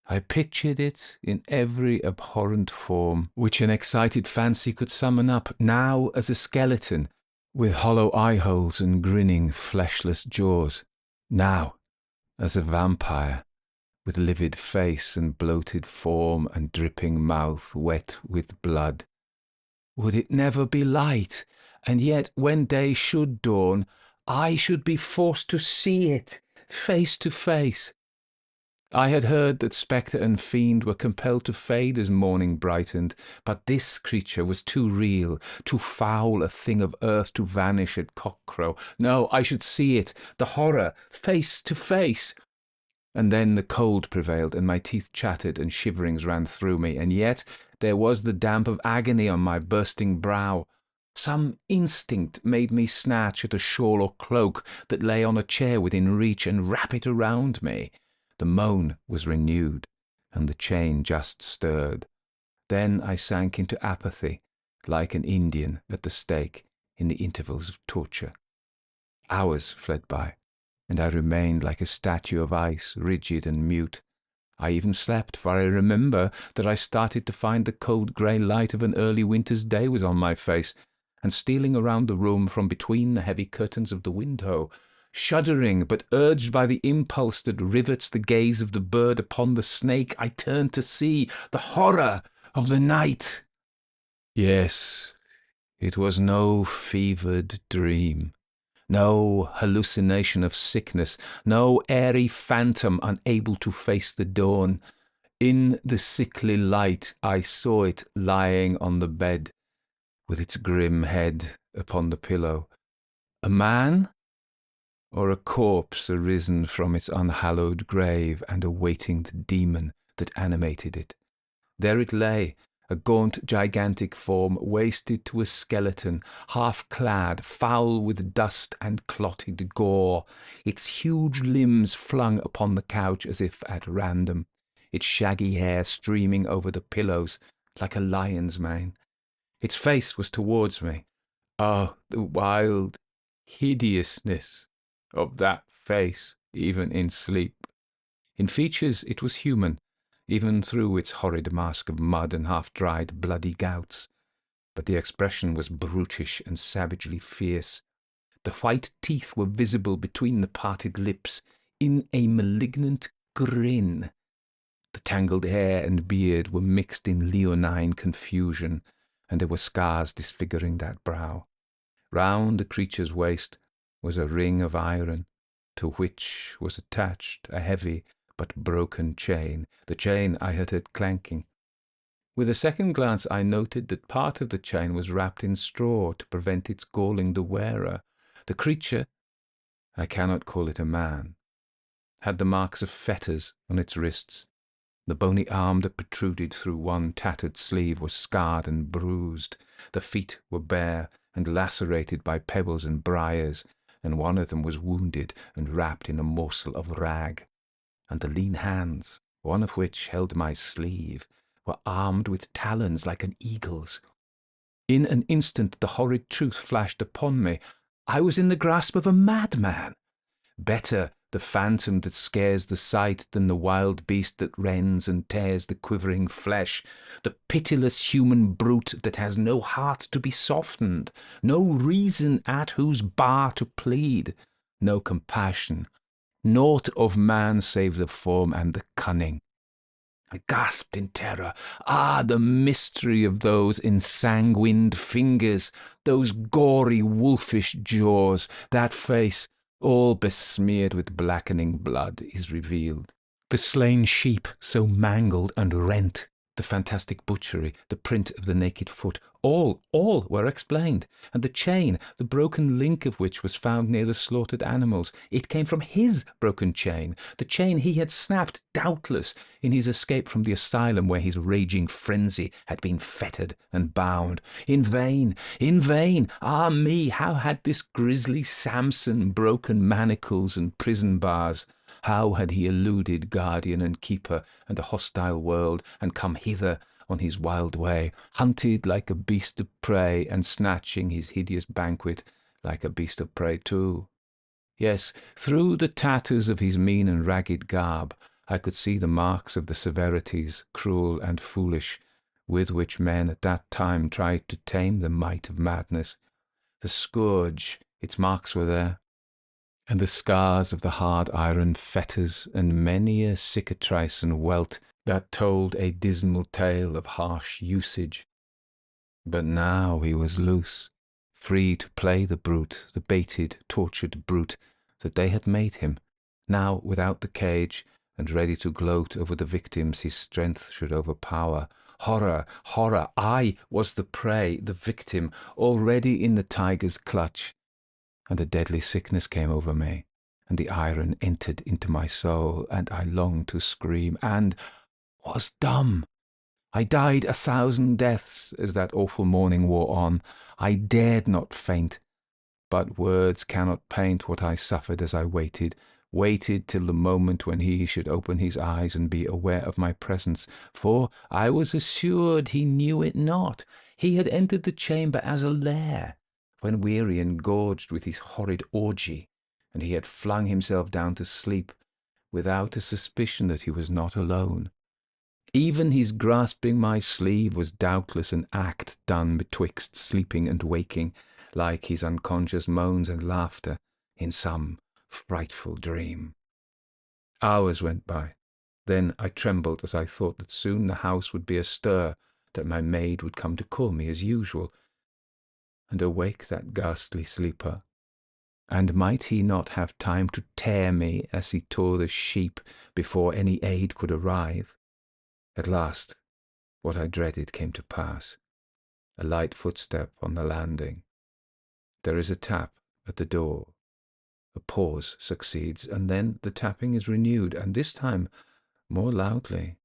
I pictured it in every abhorrent form which an excited fancy could summon up, now as a skeleton, with hollow eye-holes and grinning fleshless jaws, now as a vampire, with livid face and bloated form and dripping mouth wet with blood. Would it never be light? And yet, when day should dawn, I should be forced to see it, face to face. I had heard that spectre and fiend were compelled to fade as morning brightened, but this creature was too real, too foul a thing of earth to vanish at cockcrow. No, I should see it, the horror, face to face. And then the cold prevailed, and my teeth chattered, and shiverings ran through me, and yet there was the damp of agony on my bursting brow. Some instinct made me snatch at a shawl or cloak that lay on a chair within reach, and wrap it around me. The moan was renewed, and the chain just stirred. Then I sank into apathy, like an Indian at the stake in the intervals of torture. Hours fled by, and I remained like a statue of ice, rigid and mute. I even slept, for I remember that I started to find the cold grey light of an early winter's day was on my face, and stealing around the room from between the heavy curtains of the window, shuddering, but urged by the impulse that rivets the gaze of the bird upon the snake, I turned to see the horror of the night. Yes, it was no fevered dream, no hallucination of sickness, no airy phantom unable to face the dawn. In the sickly light I saw it lying on the bed, with its grim head upon the pillow. A man? Or a corpse arisen from its unhallowed grave and awaiting the demon that animated it? There it lay, a gaunt, gigantic form, wasted to a skeleton, half-clad, foul with dust and clotted gore, its huge limbs flung upon the couch as if at random, its shaggy hair streaming over the pillows like a lion's mane. Its face was towards me. Oh, the wild hideousness of that face, even in sleep. In features it was human, even through its horrid mask of mud and half-dried bloody gouts. But the expression was brutish and savagely fierce. The white teeth were visible between the parted lips in a malignant grin. The tangled hair and beard were mixed in leonine confusion, and there were scars disfiguring that brow. Round the creature's waist was a ring of iron, to which was attached a heavy but broken chain, the chain I had heard clanking. With a second glance I noted that part of the chain was wrapped in straw to prevent its galling the wearer. The creature, I cannot call it a man, had the marks of fetters on its wrists. The bony arm that protruded through one tattered sleeve was scarred and bruised. The feet were bare and lacerated by pebbles and briars, and one of them was wounded and wrapped in a morsel of rag. And the lean hands, one of which held my sleeve, were armed with talons like an eagle's. In an instant the horrid truth flashed upon me. I was in the grasp of a madman. Better the phantom that scares the sight than the wild beast that rends and tears the quivering flesh, the pitiless human brute that has no heart to be softened, no reason at whose bar to plead, no compassion, naught of man save the form and the cunning. I gasped in terror. Ah, the mystery of those ensanguined fingers, those gory wolfish jaws, that face, all besmeared with blackening blood, is revealed. The slain sheep so mangled and rent, the fantastic butchery, the print of the naked foot, all were explained. And the chain, the broken link of which was found near the slaughtered animals, it came from his broken chain, the chain he had snapped, doubtless, in his escape from the asylum where his raging frenzy had been fettered and bound. In vain, ah me, how had this grisly Samson broken manacles and prison bars? How had he eluded guardian and keeper and a hostile world, and come hither on his wild way, hunted like a beast of prey, and snatching his hideous banquet like a beast of prey too? Yes, through the tatters of his mean and ragged garb, I could see the marks of the severities, cruel and foolish, with which men at that time tried to tame the might of madness. The scourge, its marks were there, and the scars of the hard iron fetters, and many a cicatrice and welt that told a dismal tale of harsh usage. But now he was loose, free to play the brute, the baited, tortured brute that they had made him, now without the cage, and ready to gloat over the victims his strength should overpower. Horror, horror! I was the prey, the victim, already in the tiger's clutch. And a deadly sickness came over me, and the iron entered into my soul, and I longed to scream, and was dumb. I died 1,000 deaths as that awful morning wore on. I dared not faint, but words cannot paint what I suffered as I waited till the moment when he should open his eyes and be aware of my presence, for I was assured he knew it not. He had entered the chamber as a lair, when weary and gorged with his horrid orgy, and he had flung himself down to sleep, without a suspicion that he was not alone. Even his grasping my sleeve was doubtless an act done betwixt sleeping and waking, like his unconscious moans and laughter in some frightful dream. Hours went by. Then I trembled as I thought that soon the house would be astir, that my maid would come to call me as usual, and awake that ghastly sleeper. And might he not have time to tear me as he tore the sheep before any aid could arrive? At last, what I dreaded came to pass. A light footstep on the landing. There is a tap at the door. A pause succeeds, and then the tapping is renewed, and this time more loudly.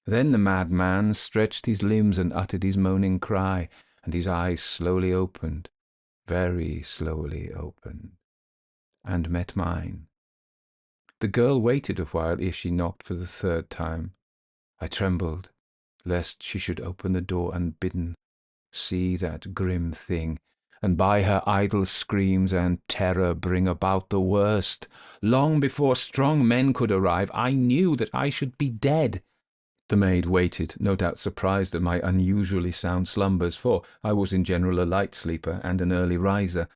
Then the madman stretched his limbs and uttered his moaning cry, and his eyes slowly opened, very slowly opened, and met mine. The girl waited a while ere she knocked for the 3rd time. I trembled, lest she should open the door unbidden, see that grim thing, and by her idle screams and terror bring about the worst. Long before strong men could arrive, I knew that I should be dead. The maid waited, no doubt surprised at my unusually sound slumbers, for I was in general a light sleeper and an early riser.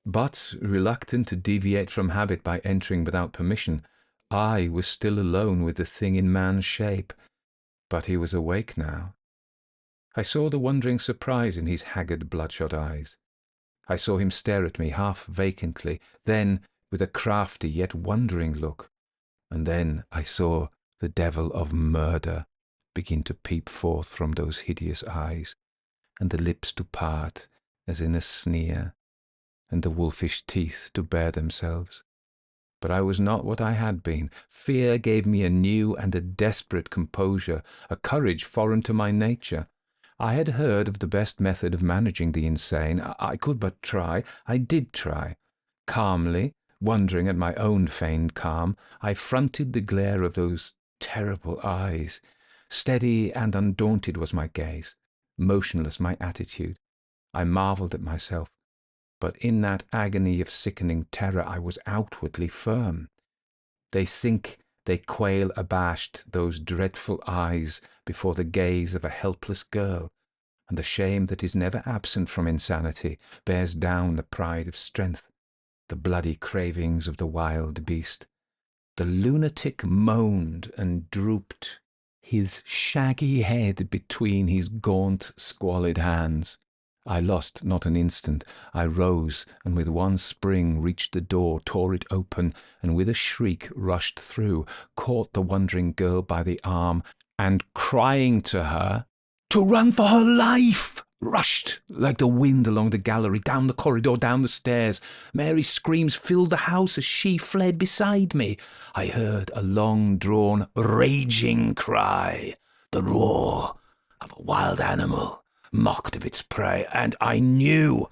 But, reluctant to deviate from habit by entering without permission, I was still alone with the thing in man's shape. But he was awake now. I saw the wondering surprise in his haggard, bloodshot eyes. I saw him stare at me half vacantly, then with a crafty yet wondering look. And then I saw the devil of murder begin to peep forth from those hideous eyes, and the lips to part as in a sneer, and the wolfish teeth to bare themselves. But I was not what I had been. Fear gave me a new and a desperate composure, a courage foreign to my nature. I had heard of the best method of managing the insane. I could but try. I did try. Calmly, wondering at my own feigned calm, I fronted the glare of those terrible eyes. Steady and undaunted was my gaze, motionless my attitude. I marvelled at myself. But in that agony of sickening terror I was outwardly firm. They sink, they quail abashed, those dreadful eyes, before the gaze of a helpless girl, and the shame that is never absent from insanity bears down the pride of strength, the bloody cravings of the wild beast. The lunatic moaned and drooped his shaggy head between his gaunt, squalid hands. I lost not an instant. I rose, and with one spring reached the door, tore it open, and with a shriek rushed through, caught the wondering girl by the arm, and crying to her to run for her life, rushed like the wind along the gallery, down the corridor, down the stairs. Mary's screams filled the house as she fled beside me. I heard a long-drawn, raging cry, the roar of a wild animal, mocked of its prey, and I knew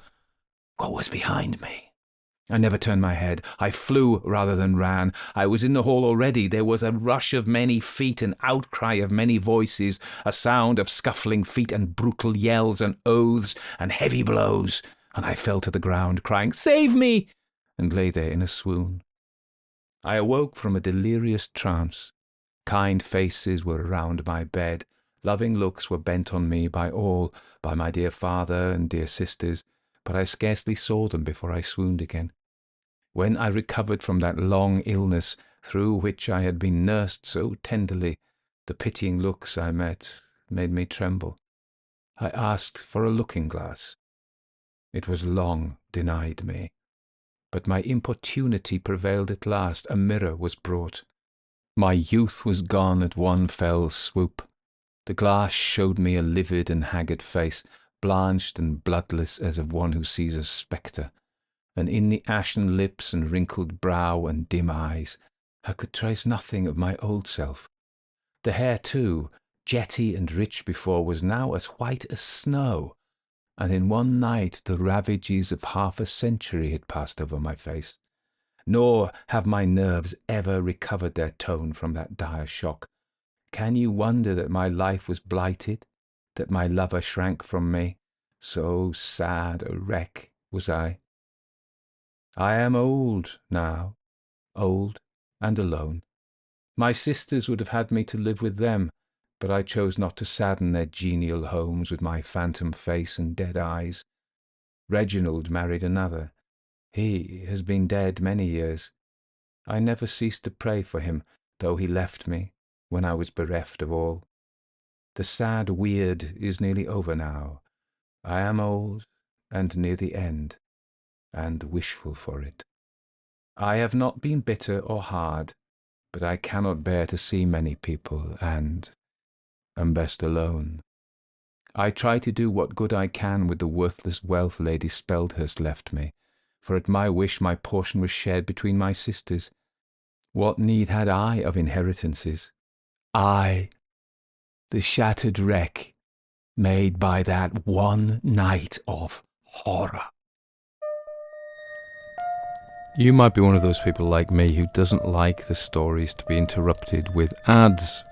what was behind me. I never turned my head. I flew rather than ran. I was in the hall already. There was a rush of many feet, an outcry of many voices, a sound of scuffling feet and brutal yells and oaths and heavy blows, and I fell to the ground, crying, "Save me!" and lay there in a swoon. I awoke from a delirious trance. Kind faces were around my bed. Loving looks were bent on me by all, by my dear father and dear sisters, but I scarcely saw them before I swooned again. When I recovered from that long illness through which I had been nursed so tenderly, the pitying looks I met made me tremble. I asked for a looking-glass. It was long denied me, but my importunity prevailed at last. A mirror was brought. My youth was gone at one fell swoop. The glass showed me a livid and haggard face, blanched and bloodless as of one who sees a spectre, and in the ashen lips and wrinkled brow and dim eyes I could trace nothing of my old self. The hair, too, jetty and rich before, was now as white as snow, and in one night the ravages of half a century had passed over my face. Nor have my nerves ever recovered their tone from that dire shock. Can you wonder that my life was blighted, that my lover shrank from me? So sad a wreck was I. I am old now, old and alone. My sisters would have had me to live with them, but I chose not to sadden their genial homes with my phantom face and dead eyes. Reginald married another. He has been dead many years. I never ceased to pray for him, though he left me when I was bereft of all. The sad weird is nearly over now. I am old and near the end, and wishful for it. I have not been bitter or hard, but I cannot bear to see many people, and am best alone. I try to do what good I can with the worthless wealth Lady Speldhurst left me, for at my wish my portion was shared between my sisters. What need had I of inheritances? I, the shattered wreck made by that one night of horror. You might be one of those people like me who doesn't like the stories to be interrupted with ads.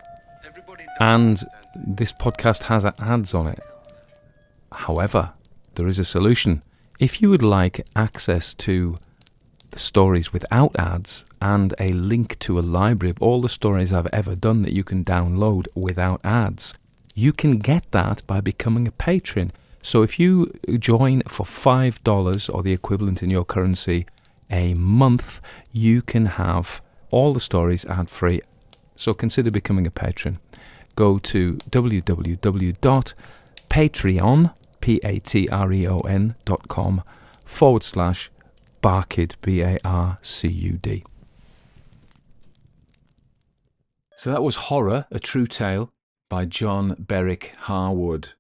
And this podcast has ads on it. However, there is a solution. If you would like access to the stories without ads and a link to a library of all the stories I've ever done that you can download without ads, you can get that by becoming a patron. So if you join for $5 or the equivalent in your currency a month, you can have all the stories ad-free. So consider becoming a patron. Go to www.patreon.com/Barcud, Barcud. So that was Horror, A True Tale by John Berwick Harwood.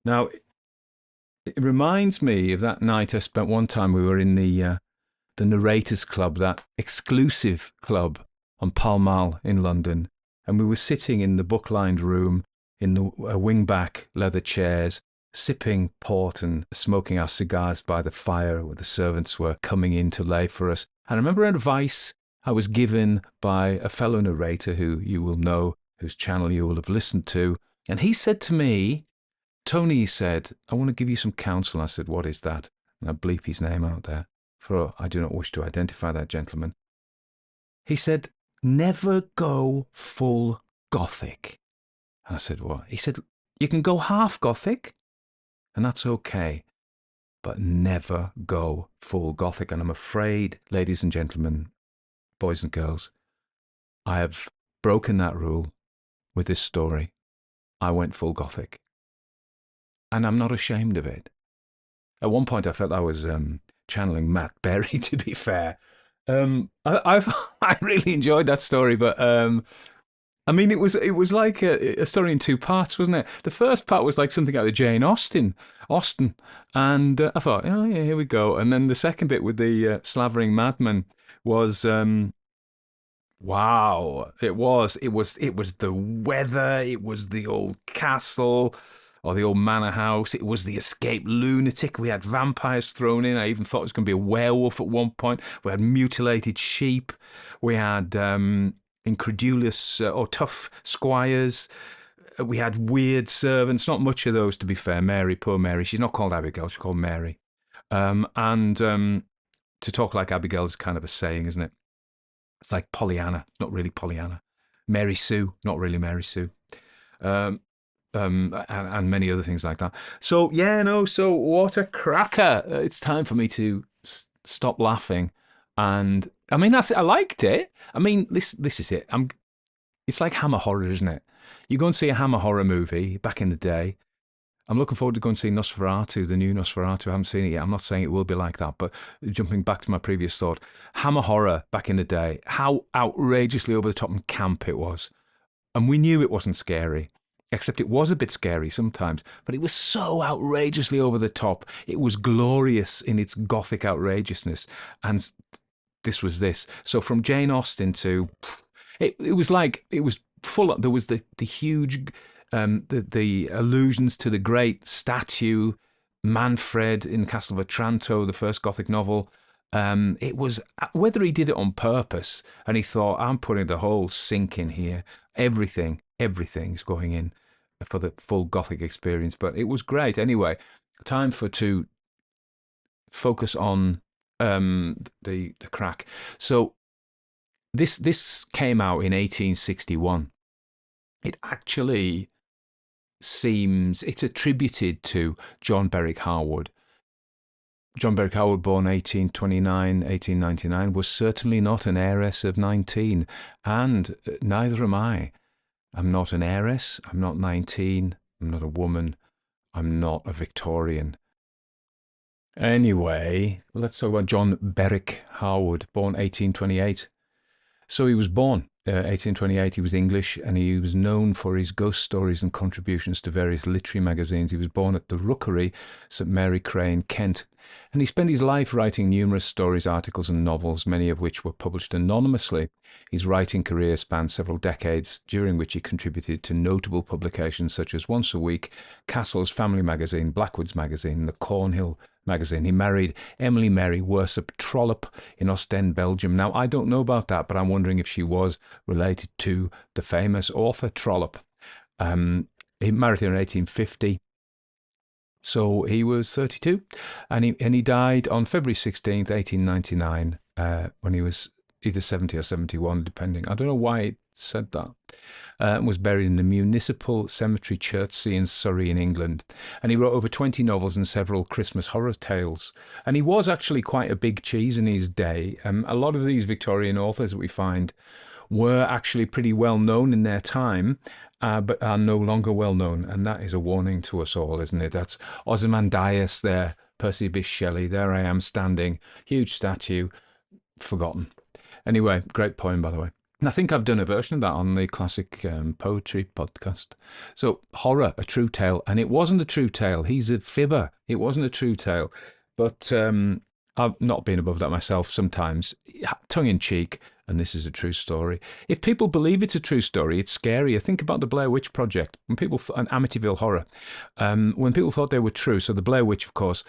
Now, it reminds me of that night I spent one time. We were in the Narrators Club, that exclusive club on Pall Mall in London. And we were sitting in the book-lined room in the wingback leather chairs, sipping port and smoking our cigars by the fire where the servants were coming in to lay for us. And I remember advice I was given by a fellow narrator who you will know, whose channel you will have listened to. And he said to me, Tony said, I want to give you some counsel. I said, what is that? And I bleep his name out there, for I do not wish to identify that gentleman. He said, never go full Gothic. And I said, what? He said, you can go half Gothic, and that's okay, but never go full Gothic. And I'm afraid, ladies and gentlemen, boys and girls, I have broken that rule with this story. I went full Gothic. And I'm not ashamed of it. At one point, I felt I was channeling Matt Berry, to be fair. I really enjoyed that story, but I mean, it was like a story in two parts, wasn't it? The first part was like something out of Jane Austen, and I thought, oh yeah, here we go. And then the second bit with the slavering madman was, wow, it was the weather, it was the old castle or the old manor house, it was the escaped lunatic. We had vampires thrown in. I even thought it was going to be a werewolf at one point. We had mutilated sheep. We had incredulous or tough squires. We had weird servants. Not much of those, to be fair. Mary, poor Mary. She's not called Abigail. She's called Mary. To talk like Abigail is kind of a saying, isn't it? It's like Pollyanna, not really Pollyanna. Mary Sue, not really Mary Sue. And many other things like that. So, yeah, no, so what a cracker. It's time for me to stop laughing. And, I mean, I liked it. I mean, this is it. It's like Hammer horror, isn't it? You go and see a Hammer horror movie back in the day. I'm looking forward to going and see Nosferatu, the new Nosferatu. I haven't seen it yet. I'm not saying it will be like that, but jumping back to my previous thought, Hammer horror back in the day, how outrageously over the top and camp it was. And we knew it wasn't scary, except it was a bit scary sometimes, but it was so outrageously over the top. It was glorious in its Gothic outrageousness. And this was this. So from Jane Austen to, it was like, it was full of, there was the huge, the allusions to the great statue, Manfred in Castle of Otranto, the first Gothic novel. It was, whether he did it on purpose and he thought, I'm putting the whole sink in here, everything's going in for the full Gothic experience. But it was great. Anyway, time to focus on the crack. So this came out in 1861. It actually seems it's attributed to John Berwick Harwood. John Berwick Harwood, born 1829, 1899, was certainly not an heiress of 19, and neither am I. I'm not an heiress, I'm not 19, I'm not a woman, I'm not a Victorian. Anyway, let's talk about John Berwick Harwood, born 1828. So he was born 1828. He was English, and he was known for his ghost stories and contributions to various literary magazines. He was born at the Rookery, St Mary Cray, Kent, and he spent his life writing numerous stories, articles and novels, many of which were published anonymously. His writing career spanned several decades, during which he contributed to notable publications such as Once a Week, Castle's Family Magazine, Blackwood's Magazine, the Cornhill Magazine. He married Emily Mary Worsop Trollope in Ostend, Belgium. Now, I don't know about that, but I'm wondering if she was related to the famous author Trollope. He married her in 1850. So he was 32, and he died on February 16th, 1899, when he was either 70 or 71, depending. I don't know why it said that. Was buried in the Municipal Cemetery, Chertsey in Surrey in England. And he wrote over 20 novels and several Christmas horror tales. And he was actually quite a big cheese in his day. A lot of these Victorian authors that we find were actually pretty well known in their time, but are no longer well known. And that is a warning to us all, isn't it? That's Ozymandias there, Percy Bysshe Shelley. There I am standing, huge statue, forgotten. Anyway, great poem, by the way. And I think I've done a version of that on the classic poetry podcast. So, horror, a true tale. And it wasn't a true tale. He's a fibber. It wasn't a true tale. But I've not been above that myself sometimes, tongue in cheek. And this is a true story. If people believe it's a true story, it's scarier. Think about the Blair Witch Project. When people, and Amityville Horror, when people thought they were true. So the Blair Witch, of course,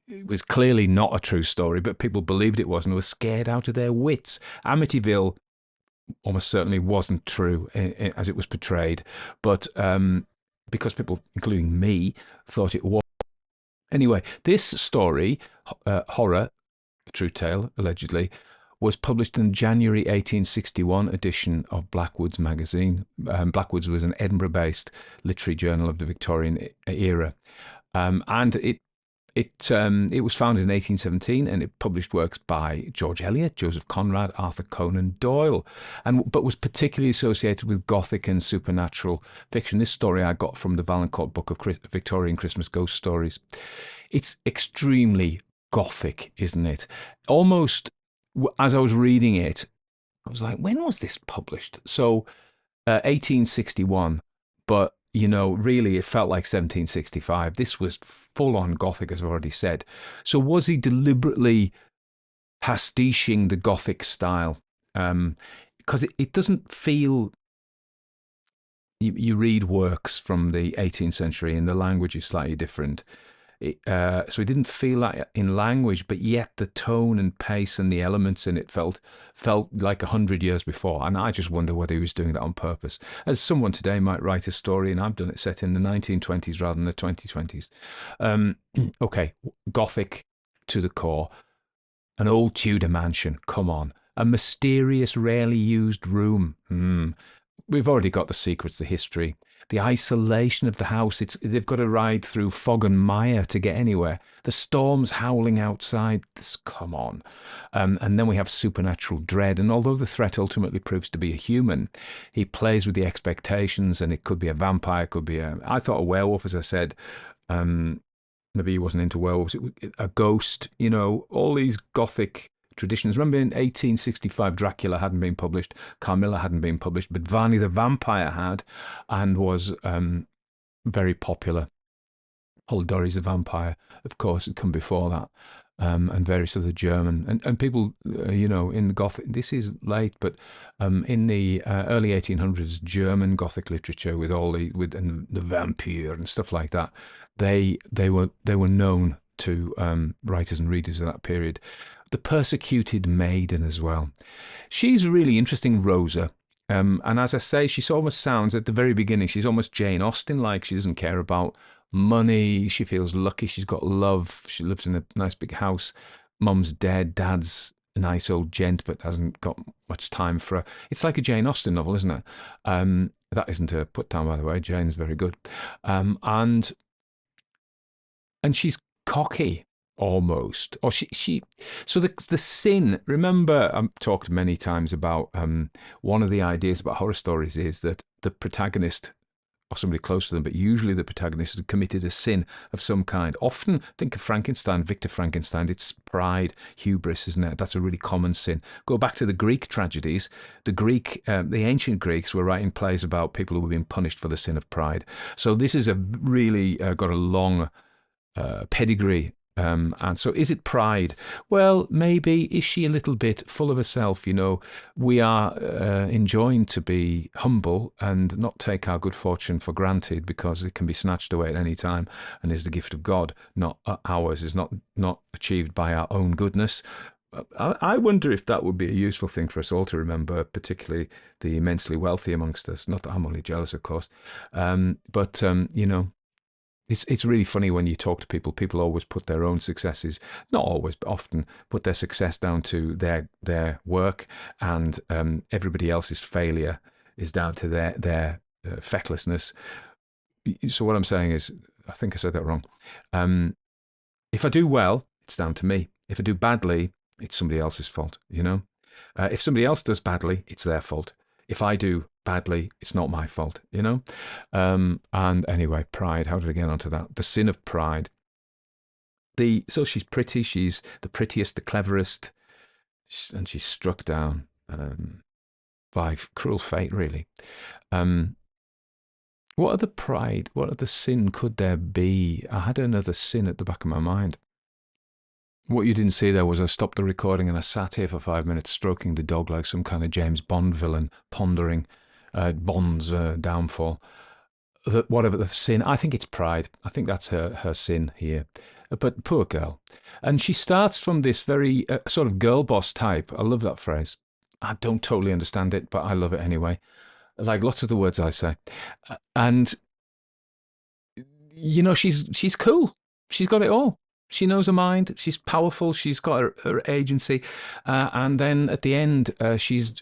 it was clearly not a true story, but people believed it was and were scared out of their wits. Amityville almost certainly wasn't true as it was portrayed, but because people, including me, thought it was. Anyway, this story, horror, a true tale, allegedly, was published in the January 1861 edition of Blackwood's magazine. Blackwood's was an Edinburgh-based literary journal of the Victorian era, and it was founded in 1817, and it published works by George Eliot, Joseph Conrad, Arthur Conan Doyle, but was particularly associated with Gothic and supernatural fiction. This story I got from the Valancourt Book of Victorian Christmas Ghost Stories. It's extremely Gothic, isn't it? Almost, as I was reading it, I was like, when was this published? So, 1861, but really it felt like 1765. This was full on Gothic, as I've already said. So was he deliberately pastiching the Gothic style? Because it doesn't feel. You read works from the 18th century and the language is slightly different. So it didn't feel like in language, but yet the tone and pace and the elements in it felt like 100 years before. And I just wonder whether he was doing that on purpose. As someone today might write a story, and I've done it set in the 1920s rather than the 2020s. Okay, Gothic to the core. An old Tudor mansion, come on. A mysterious, rarely used room. We've already got the secrets, the history. The isolation of the house, they've got to ride through fog and mire to get anywhere. The storms howling outside, come on. And then we have supernatural dread. And although the threat ultimately proves to be a human, he plays with the expectations, and it could be a vampire, could be I thought a werewolf, as I said. Maybe he wasn't into werewolves. A ghost, all these Gothic traditions. Remember in 1865, Dracula hadn't been published, Carmilla hadn't been published, but Varney the Vampire had, and was very popular. Polidori's the Vampire, of course, had come before that, and various other German and people, in the Gothic. This is late, but in the early 1800s, German Gothic literature with the vampire and stuff like that, they were known to writers and readers of that period. The persecuted maiden as well. She's really interesting, Rosa. And as I say, she almost sounds at the very beginning, she's almost Jane Austen-like. She doesn't care about money. She feels lucky. She's got love. She lives in a nice big house. Mum's dead. Dad's a nice old gent, but hasn't got much time for her. It's like a Jane Austen novel, isn't it? That isn't a put down, by the way. Jane's very good. And she's cocky almost, or she so the sin, remember, I've talked many times about one of the ideas about horror stories is that the protagonist or somebody close to them, but usually the protagonist has committed a sin of some kind. Often think of Frankenstein, Victor Frankenstein, it's pride, hubris, isn't it? That's a really common sin. Go back to the Greek tragedies. The ancient Greeks were writing plays about people who were being punished for the sin of pride. So this is a really got a long pedigree. And so is it pride? Well, maybe. Is she a little bit full of herself? We are enjoined to be humble and not take our good fortune for granted, because it can be snatched away at any time and is the gift of God, not ours, is not achieved by our own goodness. I wonder if that would be a useful thing for us all to remember, particularly the immensely wealthy amongst us. Not that I'm only jealous, of course, but It's really funny when you talk to people. People always put their own successes, not always, but often put their success down to their work, and everybody else's failure is down to their fecklessness. So what I'm saying is, I think I said that wrong. If I do well, it's down to me. If I do badly, it's somebody else's fault. If somebody else does badly, it's their fault. If I do badly, it's not my fault, And anyway, pride. How did I get onto that? The sin of pride. So she's pretty. She's the prettiest, the cleverest, and she's struck down. by cruel fate, really. Um, what other pride, what other sin could there be? I had another sin at the back of my mind. What you didn't see there was I stopped the recording and I sat here for 5 minutes stroking the dog like some kind of James Bond villain, pondering Bond's downfall. Whatever the sin, I think it's pride. I think that's her sin here. But poor girl. And she starts from this very sort of girl boss type. I love that phrase. I don't totally understand it, but I love it anyway. Like lots of the words I say. And she's cool. She's got it all. She knows her mind. She's powerful. She's got her agency. And then at the end, she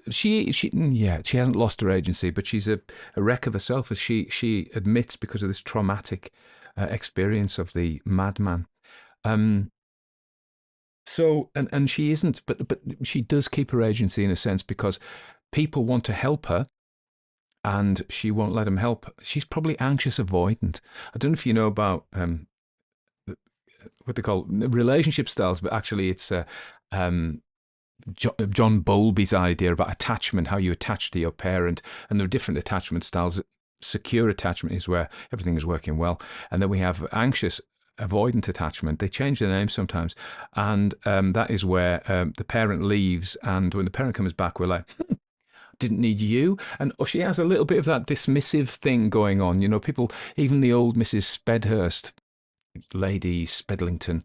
hasn't lost her agency, but she's a wreck of herself, as she admits, because of this traumatic experience of the madman. Um, and she isn't, but she does keep her agency in a sense because people want to help her, and she won't let them help. She's probably anxious avoidant. I don't know if you know about what they call relationship styles, but actually it's John Bowlby's idea about attachment, how you attach to your parent, and there are different attachment styles. Secure attachment is where everything is working well, and then we have anxious avoidant attachment. They change their names sometimes, and that is where the parent leaves, and when the parent comes back, we're like, didn't need you. And she has a little bit of that dismissive thing going on. People, even the old Mrs. Spedhurst, Lady Spedlington,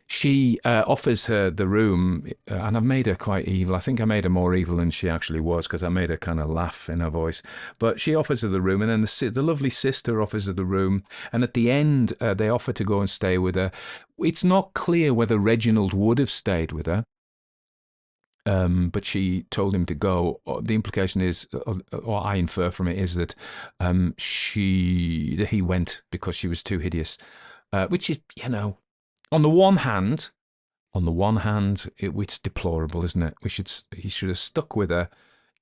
she offers her the room, and I've made her quite evil. I think I made her more evil than she actually was because I made her kind of laugh in her voice. But she offers her the room, and then the lovely sister offers her the room. And at the end, they offer to go and stay with her. It's not clear whether Reginald would have stayed with her. But she told him to go. The implication is, or I infer from it, is that he went because she was too hideous, which is, on the one hand, it's deplorable, isn't it? He should have stuck with her,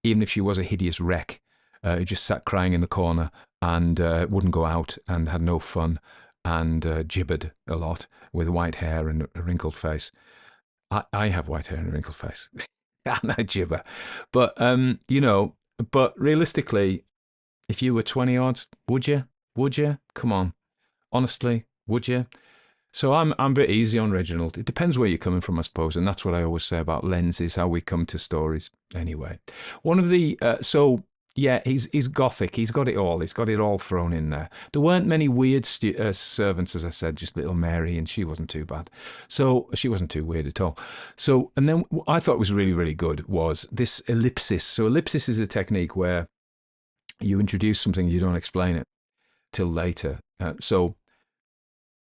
even if she was a hideous wreck who just sat crying in the corner and wouldn't go out and had no fun and gibbered a lot with white hair and a wrinkled face. I have white hair and a wrinkled face, and I gibber. But but realistically, if you were 20 odds, would you? Would you? Come on, honestly, would you? So I'm a bit easy on Reginald. It depends where you're coming from, I suppose, and that's what I always say about lenses, how we come to stories. Anyway, one of the he's gothic. He's got it all. He's got it all thrown in there. There weren't many weird servants, as I said, just little Mary, and she wasn't too bad. So she wasn't too weird at all. So, and then what I thought was really, really good was this ellipsis. So ellipsis is a technique where you introduce something, you don't explain it till later. So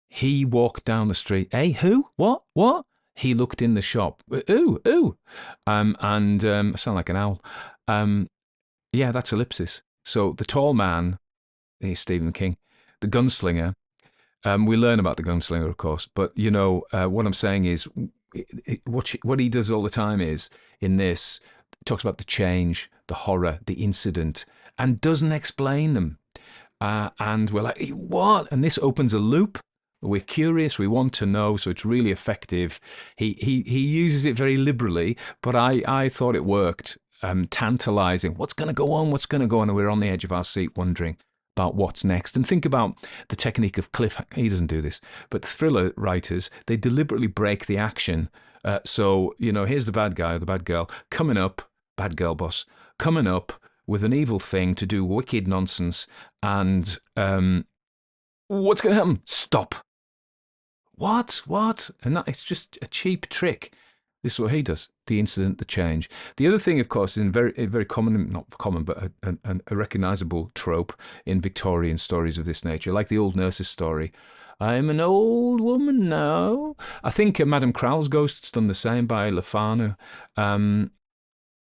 he walked down the street. Hey, who? What? What? He looked in the shop. Ooh, ooh. I sound like an owl. Yeah, that's ellipsis. So the tall man, he's Stephen King, the gunslinger. We learn about the gunslinger, of course, but what I'm saying is, what he does all the time is in this talks about the change, the horror, the incident, and doesn't explain them. And we're like, what? And this opens a loop. We're curious. We want to know. So it's really effective. He uses it very liberally, but I thought it worked. Tantalizing. What's going to go on? What's going to go on? And we're on the edge of our seat wondering about what's next. And think about the technique of he doesn't do this, but thriller writers, they deliberately break the action. So, here's the bad guy or the bad girl coming up, bad girl boss, coming up with an evil thing to do wicked nonsense. And what's going to happen? Stop. What? And it's just a cheap trick. This is what he does. The incident, the change. The other thing, of course, is a very common, not common, but a recognisable trope in Victorian stories of this nature, like the old nurse's story. I'm an old woman now. I think Madame Crowell's Ghost's done the same by Lefanu.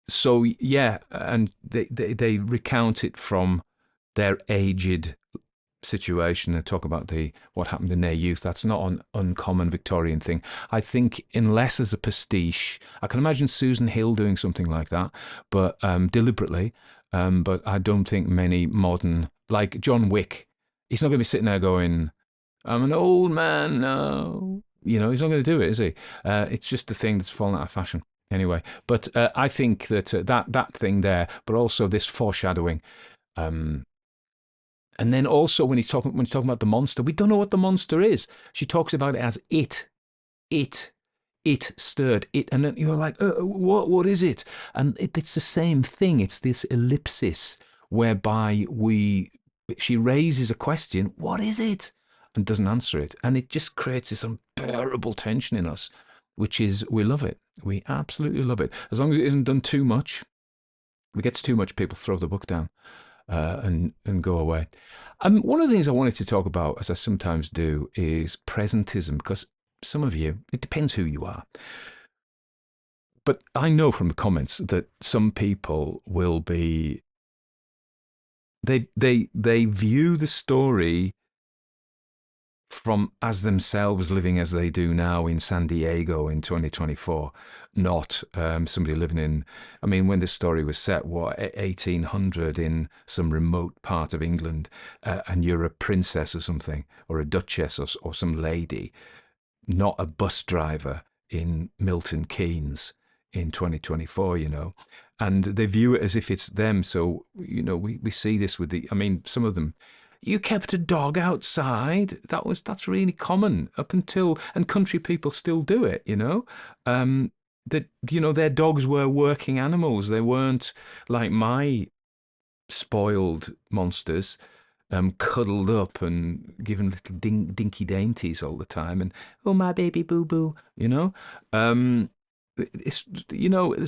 So yeah, and they recount it from their aged situation and talk about what happened in their youth. That's not an uncommon Victorian thing. I think unless as a pastiche, I can imagine Susan Hill doing something like that, but deliberately. But I don't think many modern, like John Wick, he's not going to be sitting there going, I'm an old man now. He's not going to do it, is he? It's just a thing that's fallen out of fashion. Anyway, but I think that that thing there, but also this foreshadowing, um, and then also when he's talking about the monster, we don't know what the monster is. She talks about it as it, it stirred it, and then you're like, what is it? And it's the same thing. It's this ellipsis whereby she raises a question, what is it, and doesn't answer it, and it just creates this unbearable tension in us, which is we love it. We absolutely love it. As long as it isn't done too much. If it gets too much, people throw the book down and go away. One of the things I wanted to talk about, as I sometimes do, is presentism, because some of you, it depends who you are. But I know from the comments that some people will be they view the story from as themselves living as they do now in San Diego in 2024, not somebody living in, I mean, when this story was set, what, 1800 in some remote part of England, and you're a princess or something, or a duchess or some lady, not a bus driver in Milton Keynes in 2024, and they view it as if it's them. So, we see this with I mean, some of them, you kept a dog outside. That's really common up until, and country people still do it, that, their dogs were working animals. They weren't like my spoiled monsters, cuddled up and given little dinky dainties all the time, and oh my baby boo boo, it's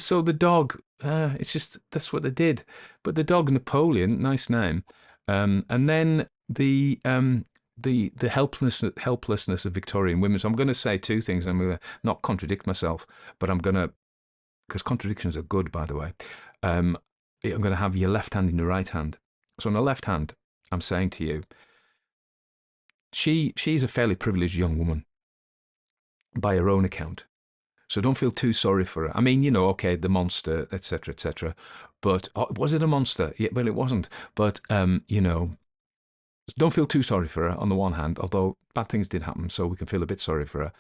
so the dog, it's just that's what they did. But the dog Napoleon, nice name, and then the helplessness of Victorian women. So I'm going to say two things. I'm going to not contradict myself, but I'm going to, because contradictions are good, by the way. Um, I'm going to have your left hand in your right hand. So on the left hand, I'm saying to you, she's a fairly privileged young woman by her own account. So don't feel too sorry for her. I mean, okay, the monster, etc., etc. But was it a monster? Yeah, well, it wasn't. But don't feel too sorry for her on the one hand, although bad things did happen, so we can feel a bit sorry for her.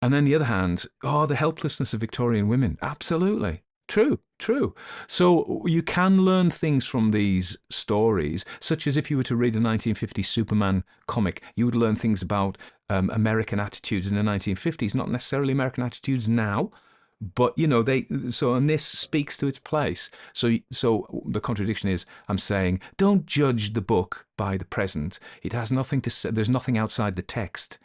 And then the other hand, the helplessness of Victorian women. Absolutely. True, true. So you can learn things from these stories, such as if you were to read a 1950s Superman comic, you would learn things about American attitudes in the 1950s, not necessarily American attitudes now, but and this speaks to its place. So the contradiction is, I'm saying, don't judge the book by the present. It has nothing to say. There's nothing outside the text.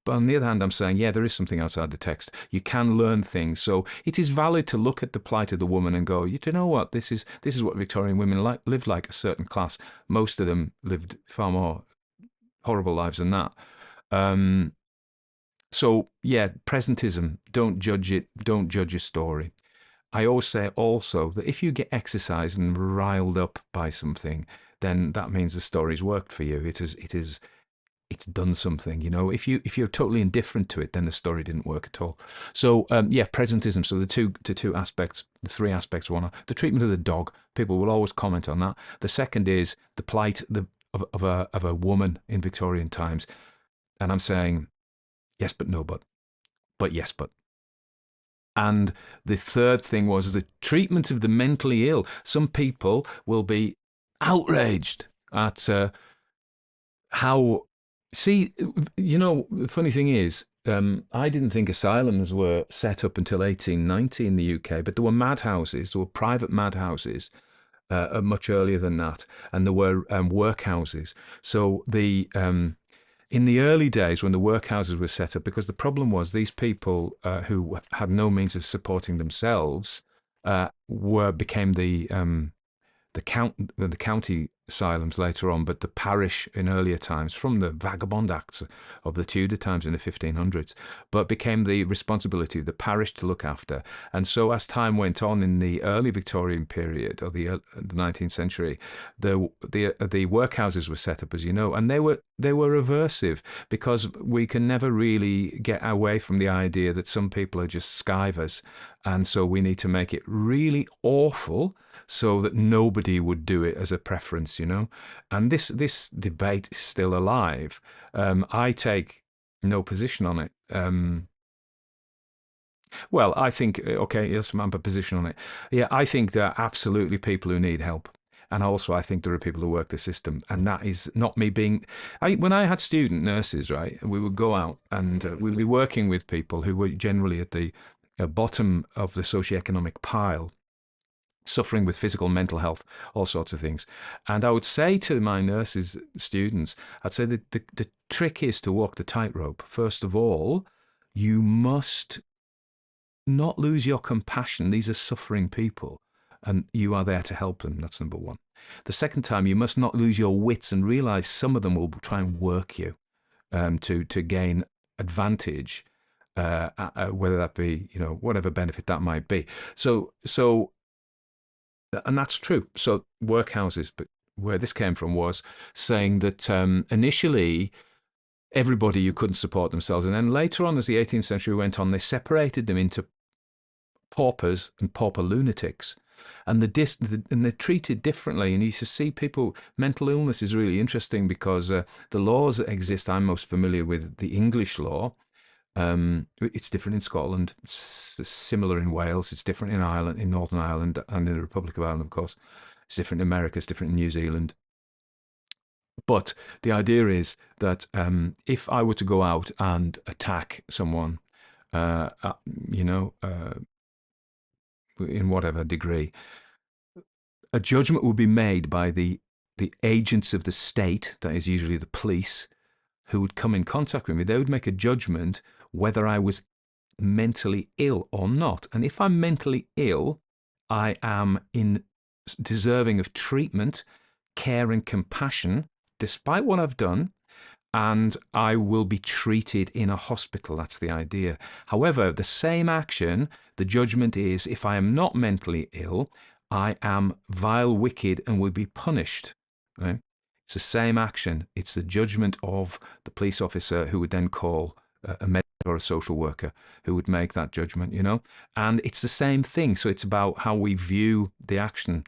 But on the other hand, I'm saying, yeah, there is something outside the text. You can learn things. So it is valid to look at the plight of the woman and go, you know what, this is what Victorian women lived like, a certain class. Most of them lived far more horrible lives than that. So yeah, presentism. Don't judge it. Don't judge a story. I always say also that if you get exercised and riled up by something, then that means the story's worked for you. It's done something. If you're totally indifferent to it, then the story didn't work at all. So yeah, presentism. So the two aspects, the three aspects. One, the treatment of the dog. People will always comment on that. The second is the plight of a woman in Victorian times, and I'm saying yes, but no, but yes, but. And the third thing was the treatment of the mentally ill. Some people will be outraged at how. See, the funny thing is, I didn't think asylums were set up until 1890 in the UK, but there were madhouses, there were private madhouses much earlier than that, and there were workhouses. So in the early days when the workhouses were set up, because the problem was these people who had no means of supporting themselves became the county asylums later on, but the parish in earlier times, from the Vagabond Acts of the Tudor times in the 1500s, but became the responsibility of the parish to look after. And so as time went on in the early Victorian period, or the 19th century, the workhouses were set up, as you know, and they were aversive, because we can never really get away from the idea that some people are just skivers, and so we need to make it really awful so that nobody would do it as a preference, And this debate is still alive. I take no position on it. Well, I think, okay, here's my position on it. Yeah, I think there are absolutely people who need help. And also, I think there are people who work the system. And that is not me being. When I had student nurses, right, we would go out and we'd be working with people who were generally at the bottom of the socioeconomic pile, suffering with physical, mental health, all sorts of things. And I would say to my nurses, students, I'd say that the trick is to walk the tightrope. First of all, you must not lose your compassion. These are suffering people, and you are there to help them. That's number one. The second time, you must not lose your wits and realize some of them will try and work you to gain advantage, whether that be whatever benefit that might be. So and that's true. So workhouses, but where this came from was saying that initially everybody who couldn't support themselves, and then later on, as the 18th century went on, they separated them into paupers and pauper lunatics, and they're treated differently. And you see people, mental illness is really interesting because the laws that exist. I'm most familiar with the English law. It's different in Scotland, similar in Wales. It's different in Ireland, in Northern Ireland, and in the Republic of Ireland, of course. It's different in America. It's different in New Zealand. But the idea is that if I were to go out and attack someone, uh, uh, you know, uh, in whatever degree, a judgment would be made by the agents of the state, that is usually the police, who would come in contact with me. They would make a judgment whether I was mentally ill or not. And if I'm mentally ill, I am deserving of treatment, care, and compassion, despite what I've done, and I will be treated in a hospital. That's the idea. However, the same action, the judgment is if I am not mentally ill, I am vile, wicked, and will be punished. Right? It's the same action. It's the judgment of the police officer who would then call a medic or a social worker who would make that judgment. And it's the same thing. So it's about how we view the action.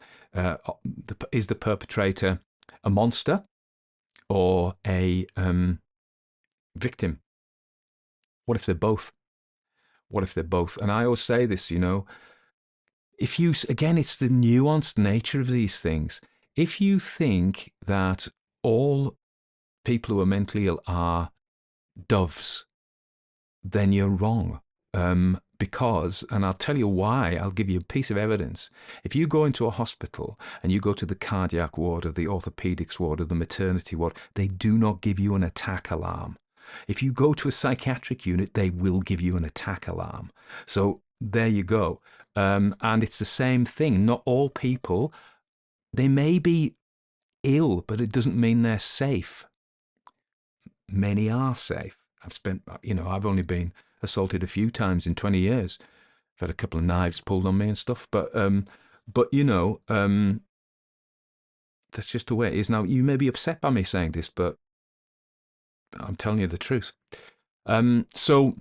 Is the perpetrator a monster or a victim? What if they're both? What if they're both? And I always say this, if you, again, it's the nuanced nature of these things. If you think that all people who are mentally ill are doves, then you're wrong. Because, and I'll tell you why, I'll give you a piece of evidence. If you go into a hospital and you go to the cardiac ward or the orthopedics ward or the maternity ward, they do not give you an attack alarm. If you go to a psychiatric unit, they will give you an attack alarm. So there you go. And it's the same thing. Not all people, they may be ill, but it doesn't mean they're safe. Many are safe. I've only been assaulted a few times in 20 years. I've had a couple of knives pulled on me and stuff, but that's just the way it is. Now, you may be upset by me saying this, but I'm telling you the truth. So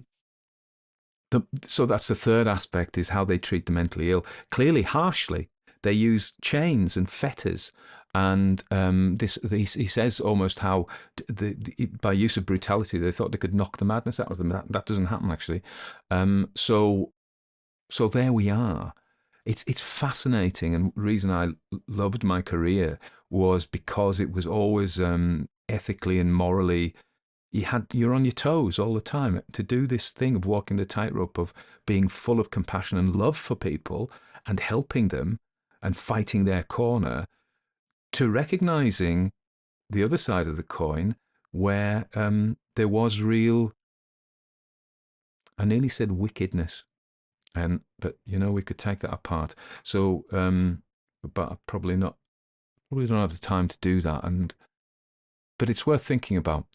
that's the third aspect, is how they treat the mentally ill. Clearly, harshly. They use chains and fetters, and he says almost how by use of brutality they thought they could knock the madness out of them. That doesn't happen actually. So there we are. It's fascinating, and the reason I loved my career was because it was always ethically and morally. You're on your toes all the time to do this thing of walking the tightrope of being full of compassion and love for people and helping them and fighting their corner, to recognizing the other side of the coin where there was real, I nearly said wickedness, but we could take that apart. So, but probably not. We don't have the time to do that, but it's worth thinking about.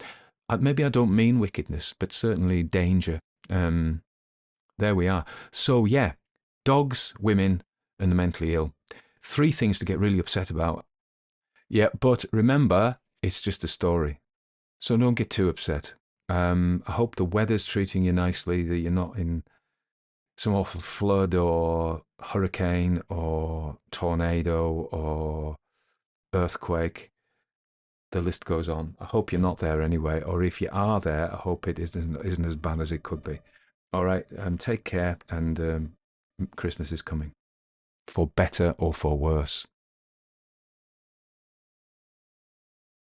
Maybe I don't mean wickedness, but certainly danger. There we are. So yeah, dogs, women, and the mentally ill. 3 things to get really upset about. Yeah, but remember, it's just a story. So don't get too upset. I hope the weather's treating you nicely, that you're not in some awful flood or hurricane or tornado or earthquake. The list goes on. I hope you're not there anyway, or if you are there, I hope it isn't as bad as it could be. All right. Take care, and Christmas is coming, for better or for worse.